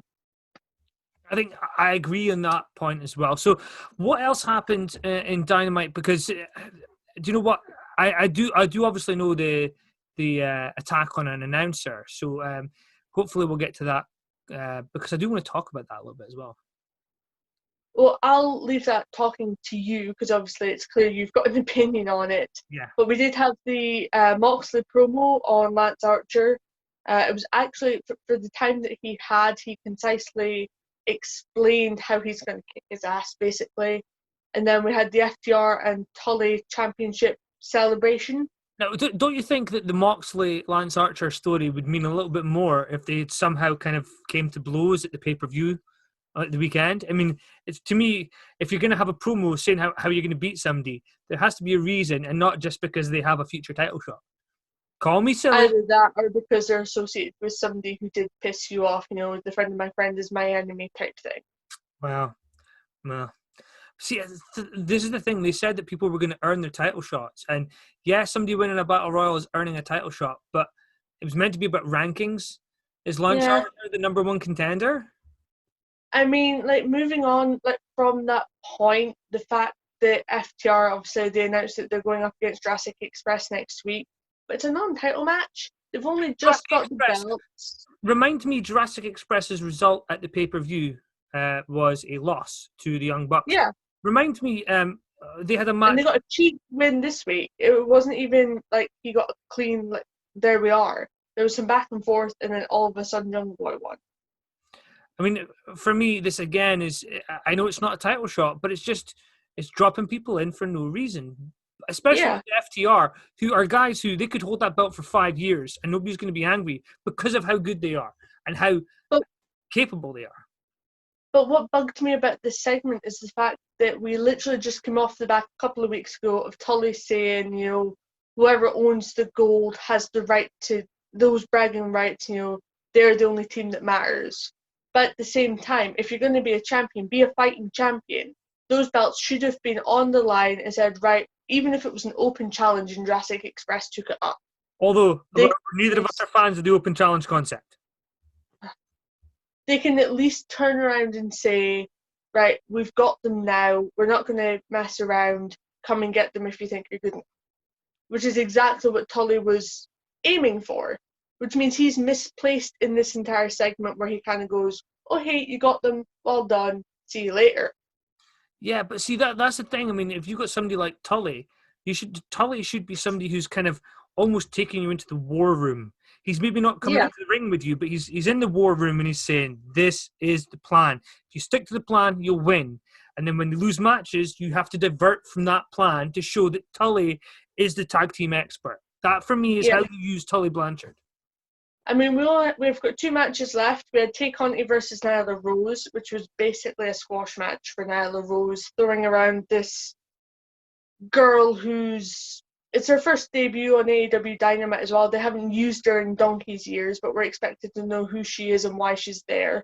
I think I agree on that point as well. So, what else happened in Dynamite? Because do you know what I do? I do obviously know the attack on an announcer. So, hopefully, we'll get to that because I do want to talk about that a little bit as well. Well, I'll leave that talking to you because obviously it's clear you've got an opinion on it. Yeah. But we did have the Moxley promo on Lance Archer. It was actually, for the time that he had, he concisely explained how he's going to kick his ass, basically. And then we had the FTR and Tully Championship celebration. Now, don't you think that the Moxley Lance Archer story would mean a little bit more if they had somehow kind of came to blows at the pay-per-view at the weekend? I mean, it's, to me, if you're going to have a promo saying how you're going to beat somebody, there has to be a reason, and not just because they have a future title shot. Call me silly. Either that or because they're associated with somebody who did piss you off, the friend of my friend is my enemy type thing. Well. See, this is the thing. They said that people were going to earn their title shots. And yeah, somebody winning a Battle Royal is earning a title shot, but it was meant to be about rankings. Is Lance Archer the number one contender? I mean, moving on, from that point, the fact that FTR, obviously, they announced that they're going up against Jurassic Express next week, but it's a non-title match. They've only just got the belts. Remind me, Jurassic Express's result at the pay-per-view was a loss to the Young Bucks. Yeah. Remind me, they had a match. And they got a cheap win this week. It wasn't even he got a clean, there we are. There was some back and forth, and then all of a sudden, Young Boy won. I mean, for me, this again is, I know it's not a title shot, but it's dropping people in for no reason. Especially with the FTR, who are guys who they could hold that belt for 5 years and nobody's going to be angry because of how good they are and how capable they are. But what bugged me about this segment is the fact that we literally just came off the back a couple of weeks ago of Tully saying, whoever owns the gold has the right to those bragging rights, they're the only team that matters. But at the same time, if you're going to be a champion, be a fighting champion. Those belts should have been on the line and said, right, even if it was an open challenge and Jurassic Express took it up. Although neither of us are fans of the open challenge concept. They can at least turn around and say, right, we've got them now. We're not going to mess around. Come and get them if you think you're good enough. Which is exactly what Tully was aiming for. Which means he's misplaced in this entire segment where he kind of goes, oh, hey, you got them. Well done. See you later. Yeah, but see, that's the thing. I mean, if you've got somebody like Tully, Tully should be somebody who's kind of almost taking you into the war room. He's maybe not coming into the ring with you, but he's in the war room and he's saying, this is the plan. If you stick to the plan, you'll win. And then when you lose matches, you have to divert from that plan to show that Tully is the tag team expert. That, for me, is how you use Tully Blanchard. I mean, we've got 2 matches left. We had Tay Conti versus Nyla Rose, which was basically a squash match for Nyla Rose, throwing around this girl it's her first debut on AEW Dynamite as well. They haven't used her in donkey's years, but we're expected to know who she is and why she's there.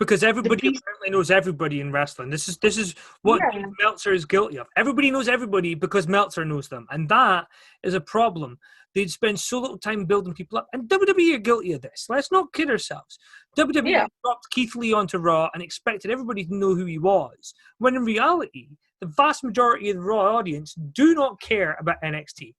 Because everybody apparently knows everybody in wrestling. This is what Meltzer is guilty of. Everybody knows everybody because Meltzer knows them. And that is a problem. They'd spend so little time building people up. And WWE are guilty of this. Let's not kid ourselves. WWE dropped Keith Lee onto Raw and expected everybody to know who he was. When in reality, the vast majority of the Raw audience do not care about NXT.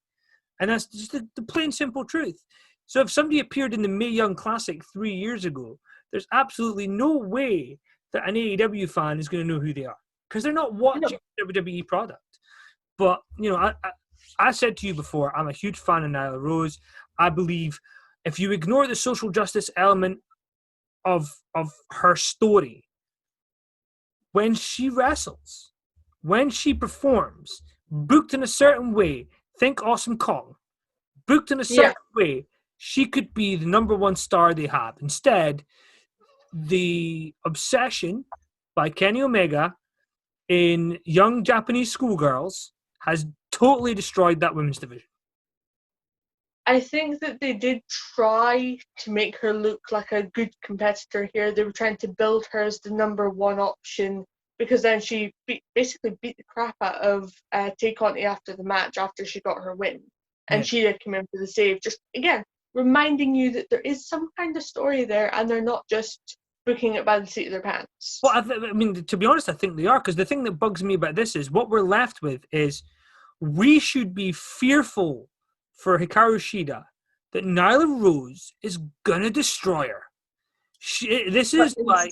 And that's just the plain simple truth. So if somebody appeared in the Mae Young Classic 3 years ago, there's absolutely no way that an AEW fan is going to know who they are because they're not watching WWE product. But, I said to you before, I'm a huge fan of Nyla Rose. I believe if you ignore the social justice element of her story, when she wrestles, when she performs, booked in a certain way, think Awesome Kong, booked in a certain way, she could be the number one star they have. Instead, the obsession by Kenny Omega in young Japanese schoolgirls has totally destroyed that women's division. I think that they did try to make her look like a good competitor here. They were trying to build her as the number one option because then she basically beat the crap out of Tay Conti after the match after she got her win. And she had come in for the save. Just, again, reminding you that there is some kind of story there, and they're not just booking it by the seat of their pants. Well, I mean, to be honest, I think they are, because the thing that bugs me about this is what we're left with is we should be fearful for Hikaru Shida that Nyla Rose is gonna destroy her. This But is like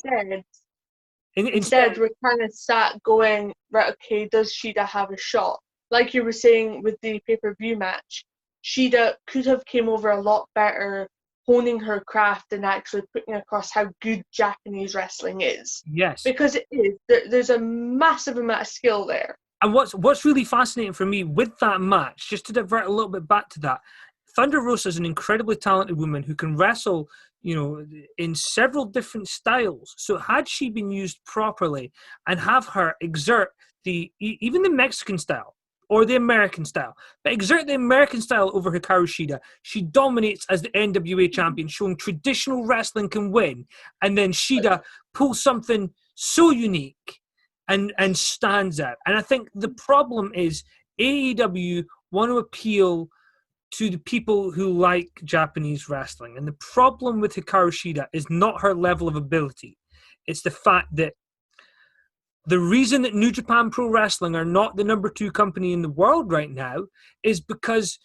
instead we're kind of sat going, right, okay, does Shida have a shot? Like you were saying with the pay-per-view match, Shida could have came over a lot better honing her craft and actually putting across how good Japanese wrestling is. yes, Because it is. There's a massive amount of skill there. and what's really fascinating for me with that match, just to divert a little bit back to that, Thunder Rosa is an incredibly talented woman who can wrestle, in several different styles. So had she been used properly and have her exert even the Mexican style or the American style, but exert the American style over Hikaru Shida, she dominates as the NWA champion, showing traditional wrestling can win. And then Shida pulls something so unique and stands out. And I think the problem is AEW want to appeal to the people who like Japanese wrestling. And the problem with Hikaru Shida is not her level of ability. It's the fact that the reason that New Japan Pro Wrestling are not the number 2 company in the world right now is because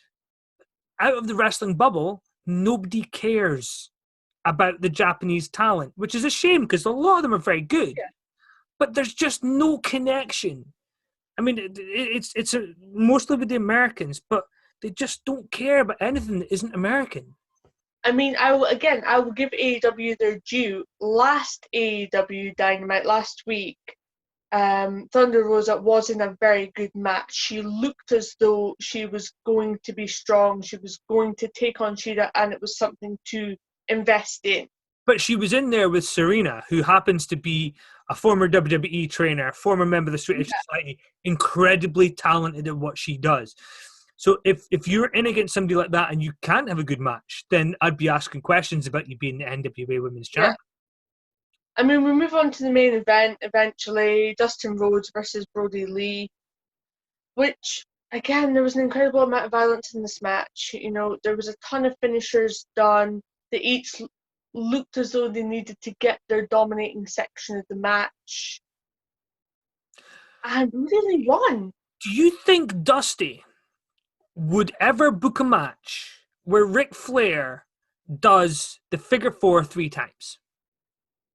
out of the wrestling bubble, nobody cares about the Japanese talent, which is a shame because a lot of them are very good. Yeah. But there's just no connection. I mean, it's mostly with the Americans, but they just don't care about anything that isn't American. I mean, I will give AEW their due. Last AEW Dynamite last week, Thunder Rosa was in a very good match. She looked as though she was going to be strong. She was going to take on Shida, and it was something to invest in. But she was in there with Serena, who happens to be a former WWE trainer, former member of the Straight Edge Society, incredibly talented at what she does. So if you're in against somebody like that and you can't have a good match, then I'd be asking questions about you being the NWA Women's Champion. I mean, we move on to the main event eventually, Dustin Rhodes versus Brody Lee, which, again, there was an incredible amount of violence in this match. There was a ton of finishers done. They each looked as though they needed to get their dominating section of the match. And really won. Do you think Dusty would ever book a match where Ric Flair does the figure 4 3 times?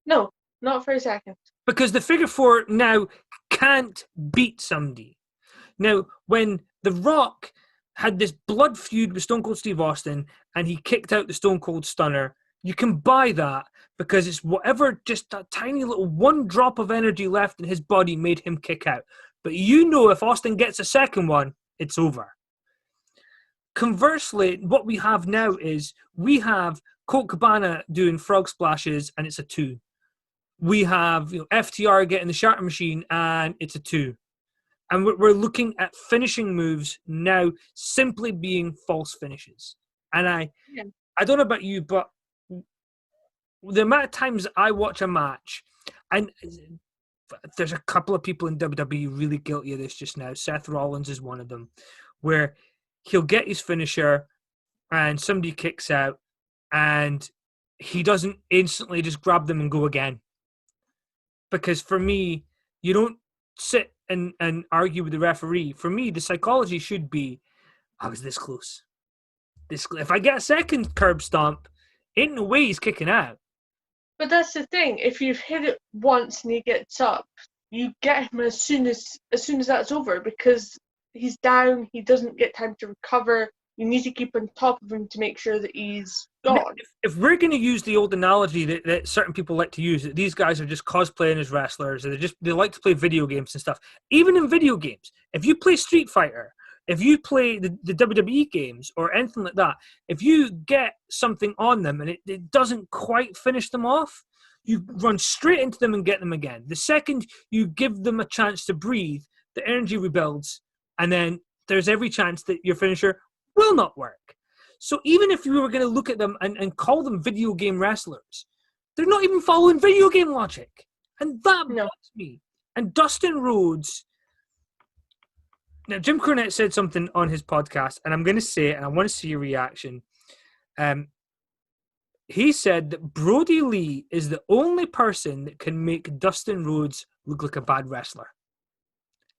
No, not for a second. Because the figure 4 now can't beat somebody. Now, when The Rock had this blood feud with Stone Cold Steve Austin and he kicked out the Stone Cold Stunner, you can buy that because it's whatever, just a tiny little one drop of energy left in his body made him kick out. But if Austin gets a second one, it's over. Conversely, what we have now is we have Colt Cabana doing frog splashes and it's a 2. We have FTR getting the shatter machine and it's a 2. And we're looking at finishing moves now simply being false finishes. And I don't know about you, but the amount of times I watch a match, and there's a couple of people in WWE really guilty of this just now. Seth Rollins is one of them, where he'll get his finisher and somebody kicks out and he doesn't instantly just grab them and go again. Because for me, you don't sit and argue with the referee. For me, the psychology should be, I was this close. If I get a second curb stomp, ain't no way he's kicking out. But that's the thing. If you've hit it once and he gets up, you get him as soon as that's over, because he's down. He doesn't get time to recover. You need to keep on top of him to make sure that he's gone. If we're going to use the old analogy that certain people like to use, that these guys are just cosplaying as wrestlers, and they like to play video games and stuff. Even in video games, if you play Street Fighter, if you play the WWE games or anything like that, if you get something on them and it doesn't quite finish them off, you run straight into them and get them again. The second you give them a chance to breathe, the energy rebuilds, and then there's every chance that your finisher will not work. So even if you were going to look at them and call them video game wrestlers, they're not even following video game logic. And that bugs me. And Dustin Rhodes... Now, Jim Cornette said something on his podcast, and I'm going to say it, and I want to see your reaction. he said that Brody Lee is the only person that can make Dustin Rhodes look like a bad wrestler.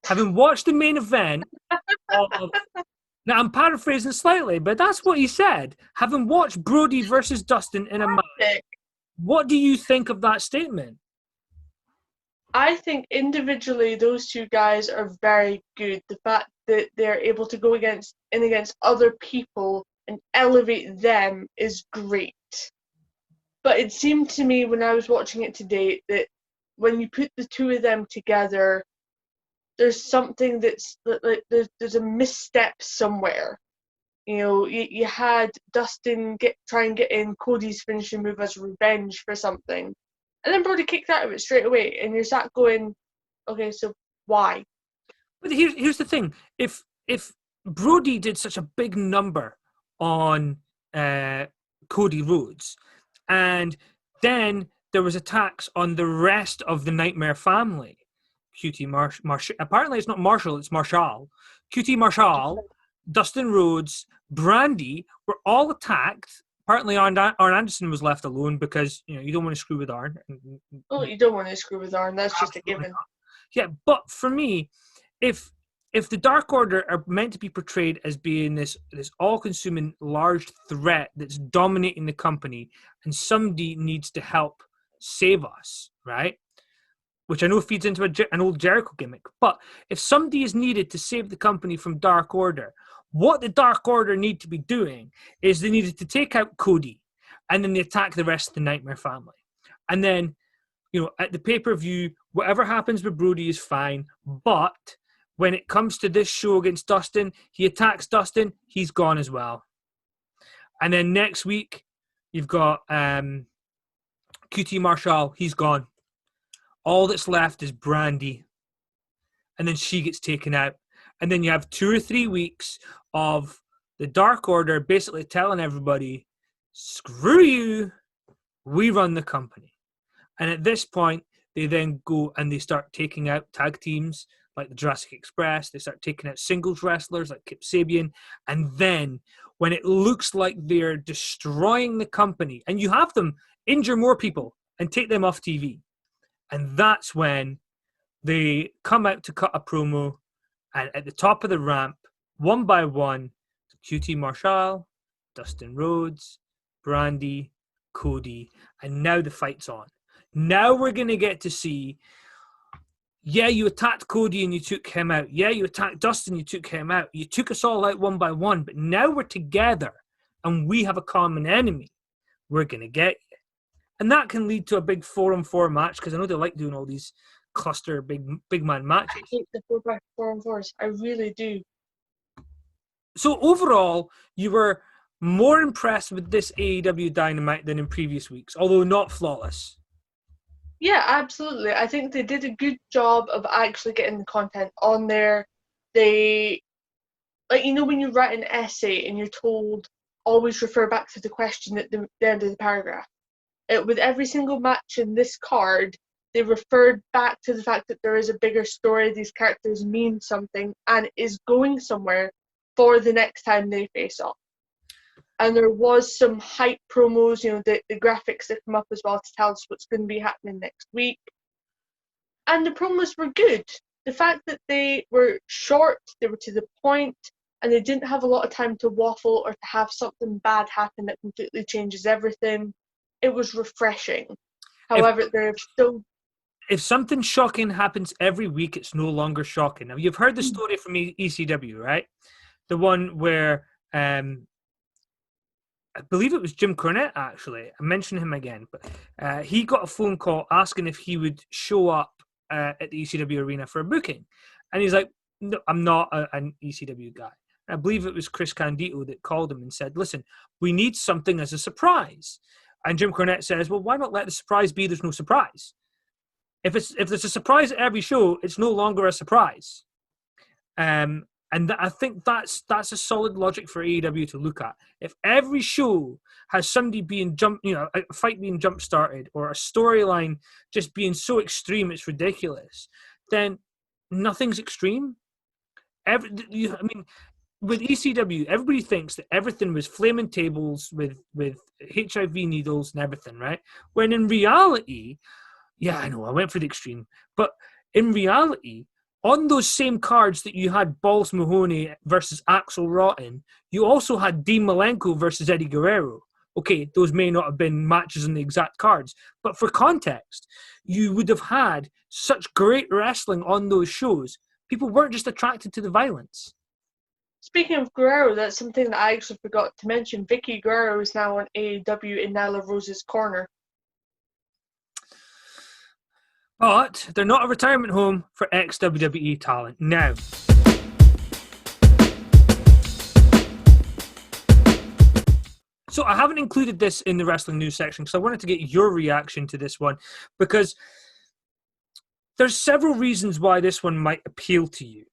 Having watched the main event of, now I'm paraphrasing slightly, but that's what he said. Having watched Brody versus Dustin in a match, what do you think of that statement? I think individually those two guys are very good. The fact that they're able to go against other people and elevate them is great. But it seemed to me when I was watching it today that when you put the two of them together, there's something that's like there's a misstep somewhere. You know, you had Dustin try and get in Cody's finishing move as revenge for something, and then Brody kicked out of it straight away, and you're sat going, okay, so why? But here's the thing: if Brody did such a big number on Cody Rhodes, and then there was attacks on the rest of the Nightmare family, QT Marshall. Apparently, it's not Marshall; it's Marshall. QT Marshall, Dustin Rhodes, Brandy were all attacked. Apparently, Arn Anderson was left alone because you don't want to screw with Arn. Oh, you don't want to screw with Arn. That's just a given. Yeah, but for me, if the Dark Order are meant to be portrayed as being this all-consuming large threat that's dominating the company, and somebody needs to help save us, right? Which I know feeds into an old Jericho gimmick. But if somebody is needed to save the company from Dark Order, what the Dark Order need to be doing is they needed to take out Cody, and then they attack the rest of the Nightmare family. And then, at the pay-per-view, whatever happens with Brody is fine. But when it comes to this show against Dustin, he attacks Dustin, he's gone as well. And then next week, you've got QT Marshall, he's gone. All that's left is Brandy. And then she gets taken out. And then you have 2 or 3 weeks of the Dark Order basically telling everybody, screw you, we run the company. And at this point, they then go and they start taking out tag teams like the Jurassic Express. They start taking out singles wrestlers like Kip Sabian. And then when it looks like they're destroying the company, and you have them injure more people and take them off TV. And that's when they come out to cut a promo. And at the top of the ramp, one by one, QT Marshall, Dustin Rhodes, Brandy, Cody, and now the fight's on. Now we're going to get to see, yeah, you attacked Cody and you took him out. Yeah, you attacked Dustin, you took him out. You took us all out one by one, but now we're together and we have a common enemy. We're going to get you. And that can lead to a big 4-on-4 match, because I know they like doing all these cluster big man matches. I hate the 4x4-on-4s. I really do. So overall, you were more impressed with this AEW Dynamite than in previous weeks, although not flawless. Yeah, absolutely. I think they did a good job of actually getting the content on there. They, when you write an essay and you're told always refer back to the question at the end of the paragraph. With every single match in this card, they referred back to the fact that there is a bigger story, these characters mean something, and is going somewhere for the next time they face off. And there was some hype promos, the graphics that come up as well to tell us what's going to be happening next week. And the promos were good. The fact that they were short, they were to the point, and they didn't have a lot of time to waffle or to have something bad happen that completely changes everything. It was refreshing. However, they're still... If something shocking happens every week, it's no longer shocking. Now, you've heard the story from ECW, right? The one where... I believe it was Jim Cornette, actually. I mentioned him again, but he got a phone call asking if he would show up at the ECW arena for a booking. And he's like, no, I'm not an ECW guy. And I believe it was Chris Candido that called him and said, listen, we need something as a surprise. And Jim Cornette says, well, why not let the surprise be there's no surprise? If there's a surprise at every show, it's no longer a surprise. And I think that's a solid logic for AEW to look at. If every show has somebody being a fight being jump started, or a storyline just being so extreme it's ridiculous, then nothing's extreme. with ECW, everybody thinks that everything was flaming tables with HIV needles and everything, right? When in reality, yeah, I know, I went for the extreme, but in reality, on those same cards that you had Balls Mahoney versus Axel Rotten, you also had Dean Malenko versus Eddie Guerrero. Okay, those may not have been matches on the exact cards, but for context, you would have had such great wrestling on those shows. People weren't just attracted to the violence. Speaking of Guerrero, that's something that I actually forgot to mention. Vicky Guerrero is now on AEW in Nyla Rose's corner. But they're not a retirement home for ex-WWE talent. Now, so I haven't included this in the wrestling news section because I wanted to get your reaction to this one, because there's several reasons why this one might appeal to you.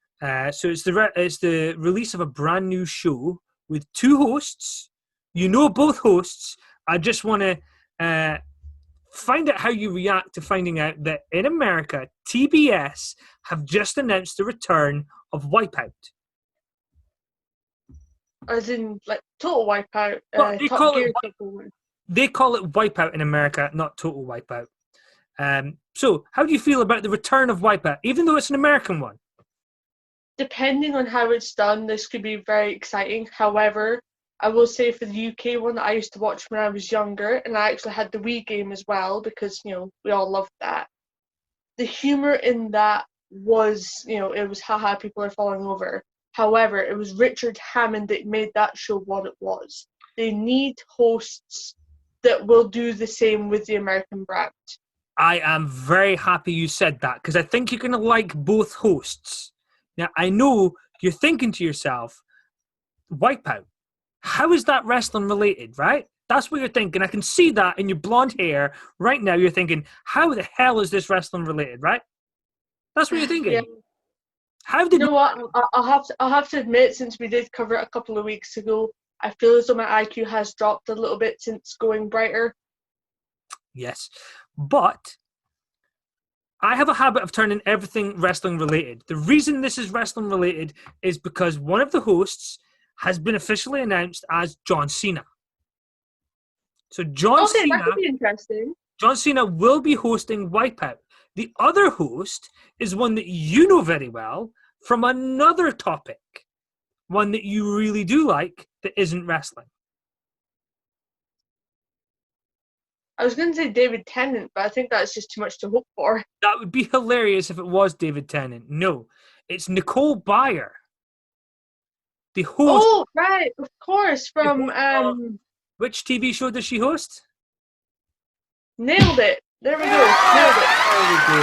So it's the release of a brand new show with two hosts. You know both hosts. I just want to find out how you react to finding out that in America, TBS have just announced the return of Wipeout. As in, like, Total Wipeout, Well, Top Gear type of one. They call it Wipeout in America, not Total Wipeout. So, how do you feel about the return of Wipeout, even though it's an American one? Depending on how it's done, this could be very exciting. However, I will say for the UK one that I used to watch when I was younger, and I actually had the Wii game as well because, you know, we all loved that. The humor in that was, you know, it was haha, people are falling over. However, it was Richard Hammond that made that show what it was. They need hosts that will do the same with the American brand. I am very happy you said that, because I think you're going to like both hosts. Now, I know you're thinking to yourself, Wipeout, how is that wrestling related, right? That's what you're thinking. I can see that in your blonde hair right now. You're thinking, how the hell is this wrestling related, right? That's what you're thinking. Yeah. How did you know what? I'll have to admit, since we did cover it a couple of weeks ago, I feel as though my IQ has dropped a little bit since Going Brighter. Yes, but I have a habit of turning everything wrestling related. The reason this is wrestling related is because one of the hosts has been officially announced as John Cena. So That could be interesting. John Cena will be hosting Wipeout. The other host is one that you know very well from another topic, one that you really do like that isn't wrestling. I was going to say David Tennant, but I think that's just too much to hope for. That would be hilarious if it was David Tennant. No, it's Nicole Byer, the host. Oh, right, of course, from which TV show does she host? Nailed It. There we go. Nailed it.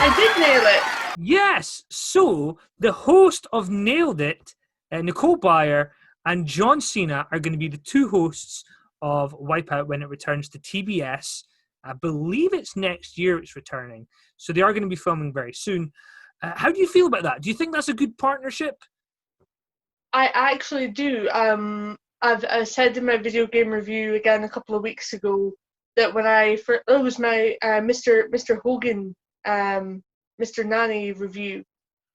I did nail it. Yes. So the host of Nailed It, Nicole Byer, and John Cena are going to be the two hosts of Wipeout when it returns to TBS. I believe it's next year it's returning. So they are going to be filming very soon. How do you feel about that? Do you think that's a good partnership? I actually do. I said in my video game review again a couple of weeks ago that when it was my Mr. Hogan, Mr. Nanny review,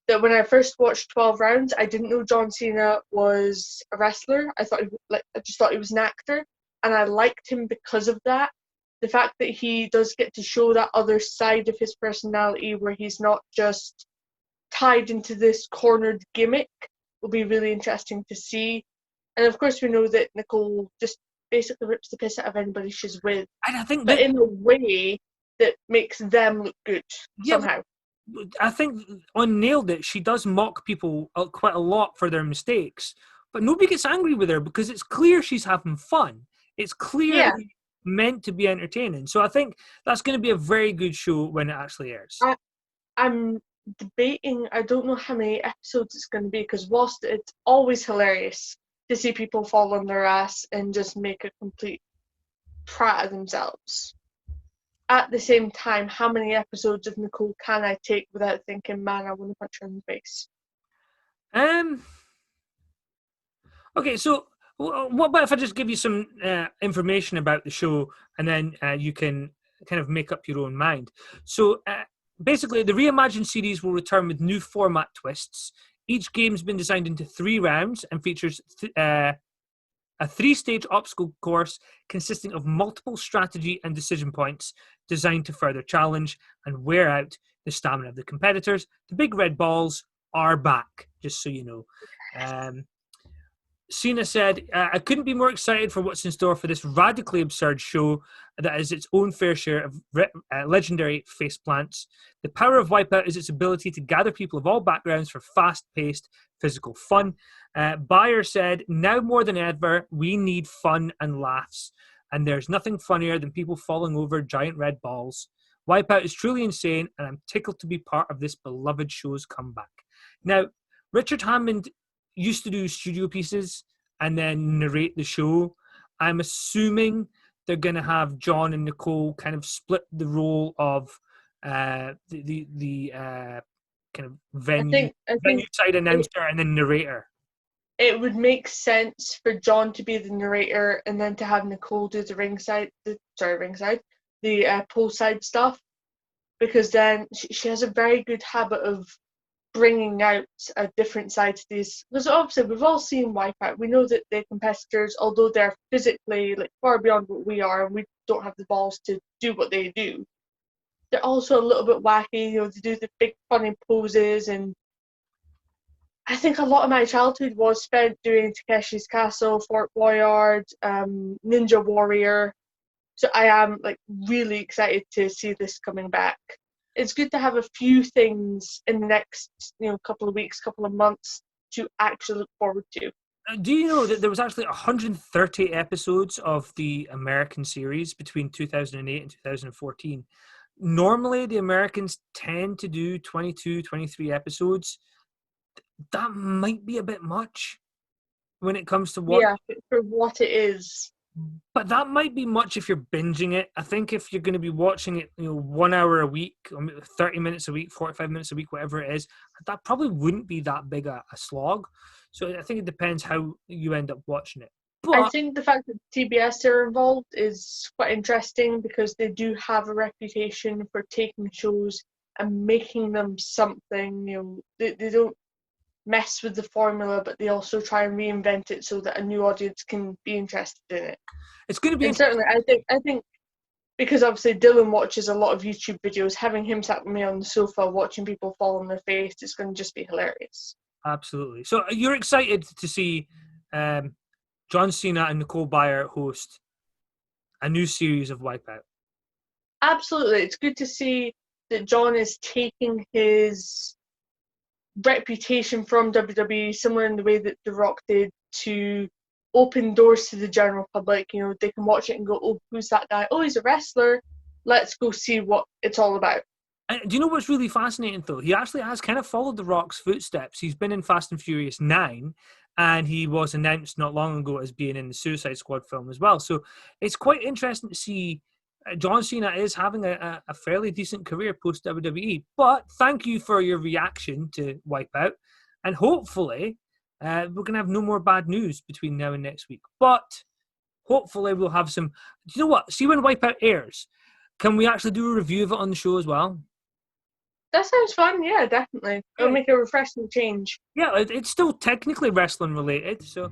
that when I first watched 12 Rounds, I didn't know John Cena was a wrestler. I just thought he was an actor, and I liked him because of that. The fact that he does get to show that other side of his personality where he's not just tied into this cornered gimmick will be really interesting to see. And of course we know that Nicole just basically rips the piss out of anybody she's with. And I think but in a way that makes them look good somehow. I think on Nailed It, she does mock people quite a lot for their mistakes, but nobody gets angry with her because it's clear she's having fun. It's clearly meant to be entertaining. So I think that's going to be a very good show when it actually airs. I'm debating, I don't know how many episodes it's going to be, because whilst it's always hilarious to see people fall on their ass and just make a complete prat of themselves, at the same time, how many episodes of Nicole can I take without thinking, man, I want to punch her in the face? Okay, so what about if I just give you some information about the show, and then you can kind of make up your own mind. So basically, the Reimagined series will return with new format twists. Each game's been designed into 3 rounds and features a 3-stage obstacle course consisting of multiple strategy and decision points designed to further challenge and wear out the stamina of the competitors. The big red balls are back, just so you know. Cena said, I couldn't be more excited for what's in store for this radically absurd show that is its own fair share of legendary faceplants. The power of Wipeout is its ability to gather people of all backgrounds for fast-paced physical fun. Bayer said, now more than ever, we need fun and laughs. And there's nothing funnier than people falling over giant red balls. Wipeout is truly insane, and I'm tickled to be part of this beloved show's comeback. Now, Richard Hammond used to do studio pieces and then narrate the show. I'm assuming they're going to have John and Nicole kind of split the role of the kind of venue side announcer and then narrator. It would make sense for John to be the narrator and then to have Nicole do the poolside stuff, because then she has a very good habit of bringing out a different side to these. Because obviously we've all seen Wipeout. We know that the competitors, although they're physically like far beyond what we are and we don't have the balls to do what they do, they're also a little bit wacky. You know, they do the big funny poses, and I think a lot of my childhood was spent doing Takeshi's Castle, Fort Boyard, Ninja Warrior. So I am like really excited to see this coming back. It's good to have a few things in the next, couple of weeks, couple of months to actually look forward to. Do you know that there was actually 130 episodes of the American series between 2008 and 2014? Normally, the Americans tend to do 22, 23 episodes. That might be a bit much when it comes to what... Yeah, for what it is. But that might be much if you're binging it. I think if you're going to be watching it, 1 hour a week, 30 minutes a week, 45 minutes a week, whatever it is, that probably wouldn't be that big a slog. So I think it depends how you end up watching it. But I think the fact that TBS are involved is quite interesting, because they do have a reputation for taking shows and making them something. They don't mess with the formula, but they also try and reinvent it so that a new audience can be interested in it. It's going to be, and certainly, I think because obviously Dylan watches a lot of YouTube videos, having him sat with me on the sofa watching people fall on their face, it's going to just be hilarious. Absolutely. So you're excited to see John Cena and Nicole Bayer host a new series of Wipeout? Absolutely. It's good to see that John is taking his reputation from WWE, similar in the way that The Rock did, to open doors to the general public. They can watch it and go, oh, who's that guy? Oh, he's a wrestler. Let's go see what it's all about. And do you know what's really fascinating, though? He actually has kind of followed The Rock's footsteps. He's been in Fast and Furious 9, and he was announced not long ago as being in the Suicide Squad film as well. So it's quite interesting to see John Cena is having a fairly decent career post-WWE. But thank you for your reaction to Wipeout. And hopefully we're going to have no more bad news between now and next week. But hopefully we'll have some... Do you know what? See when Wipeout airs, can we actually do a review of it on the show as well? That sounds fun. Yeah, definitely. It'll make a refreshing change. Yeah, it's still technically wrestling related, so...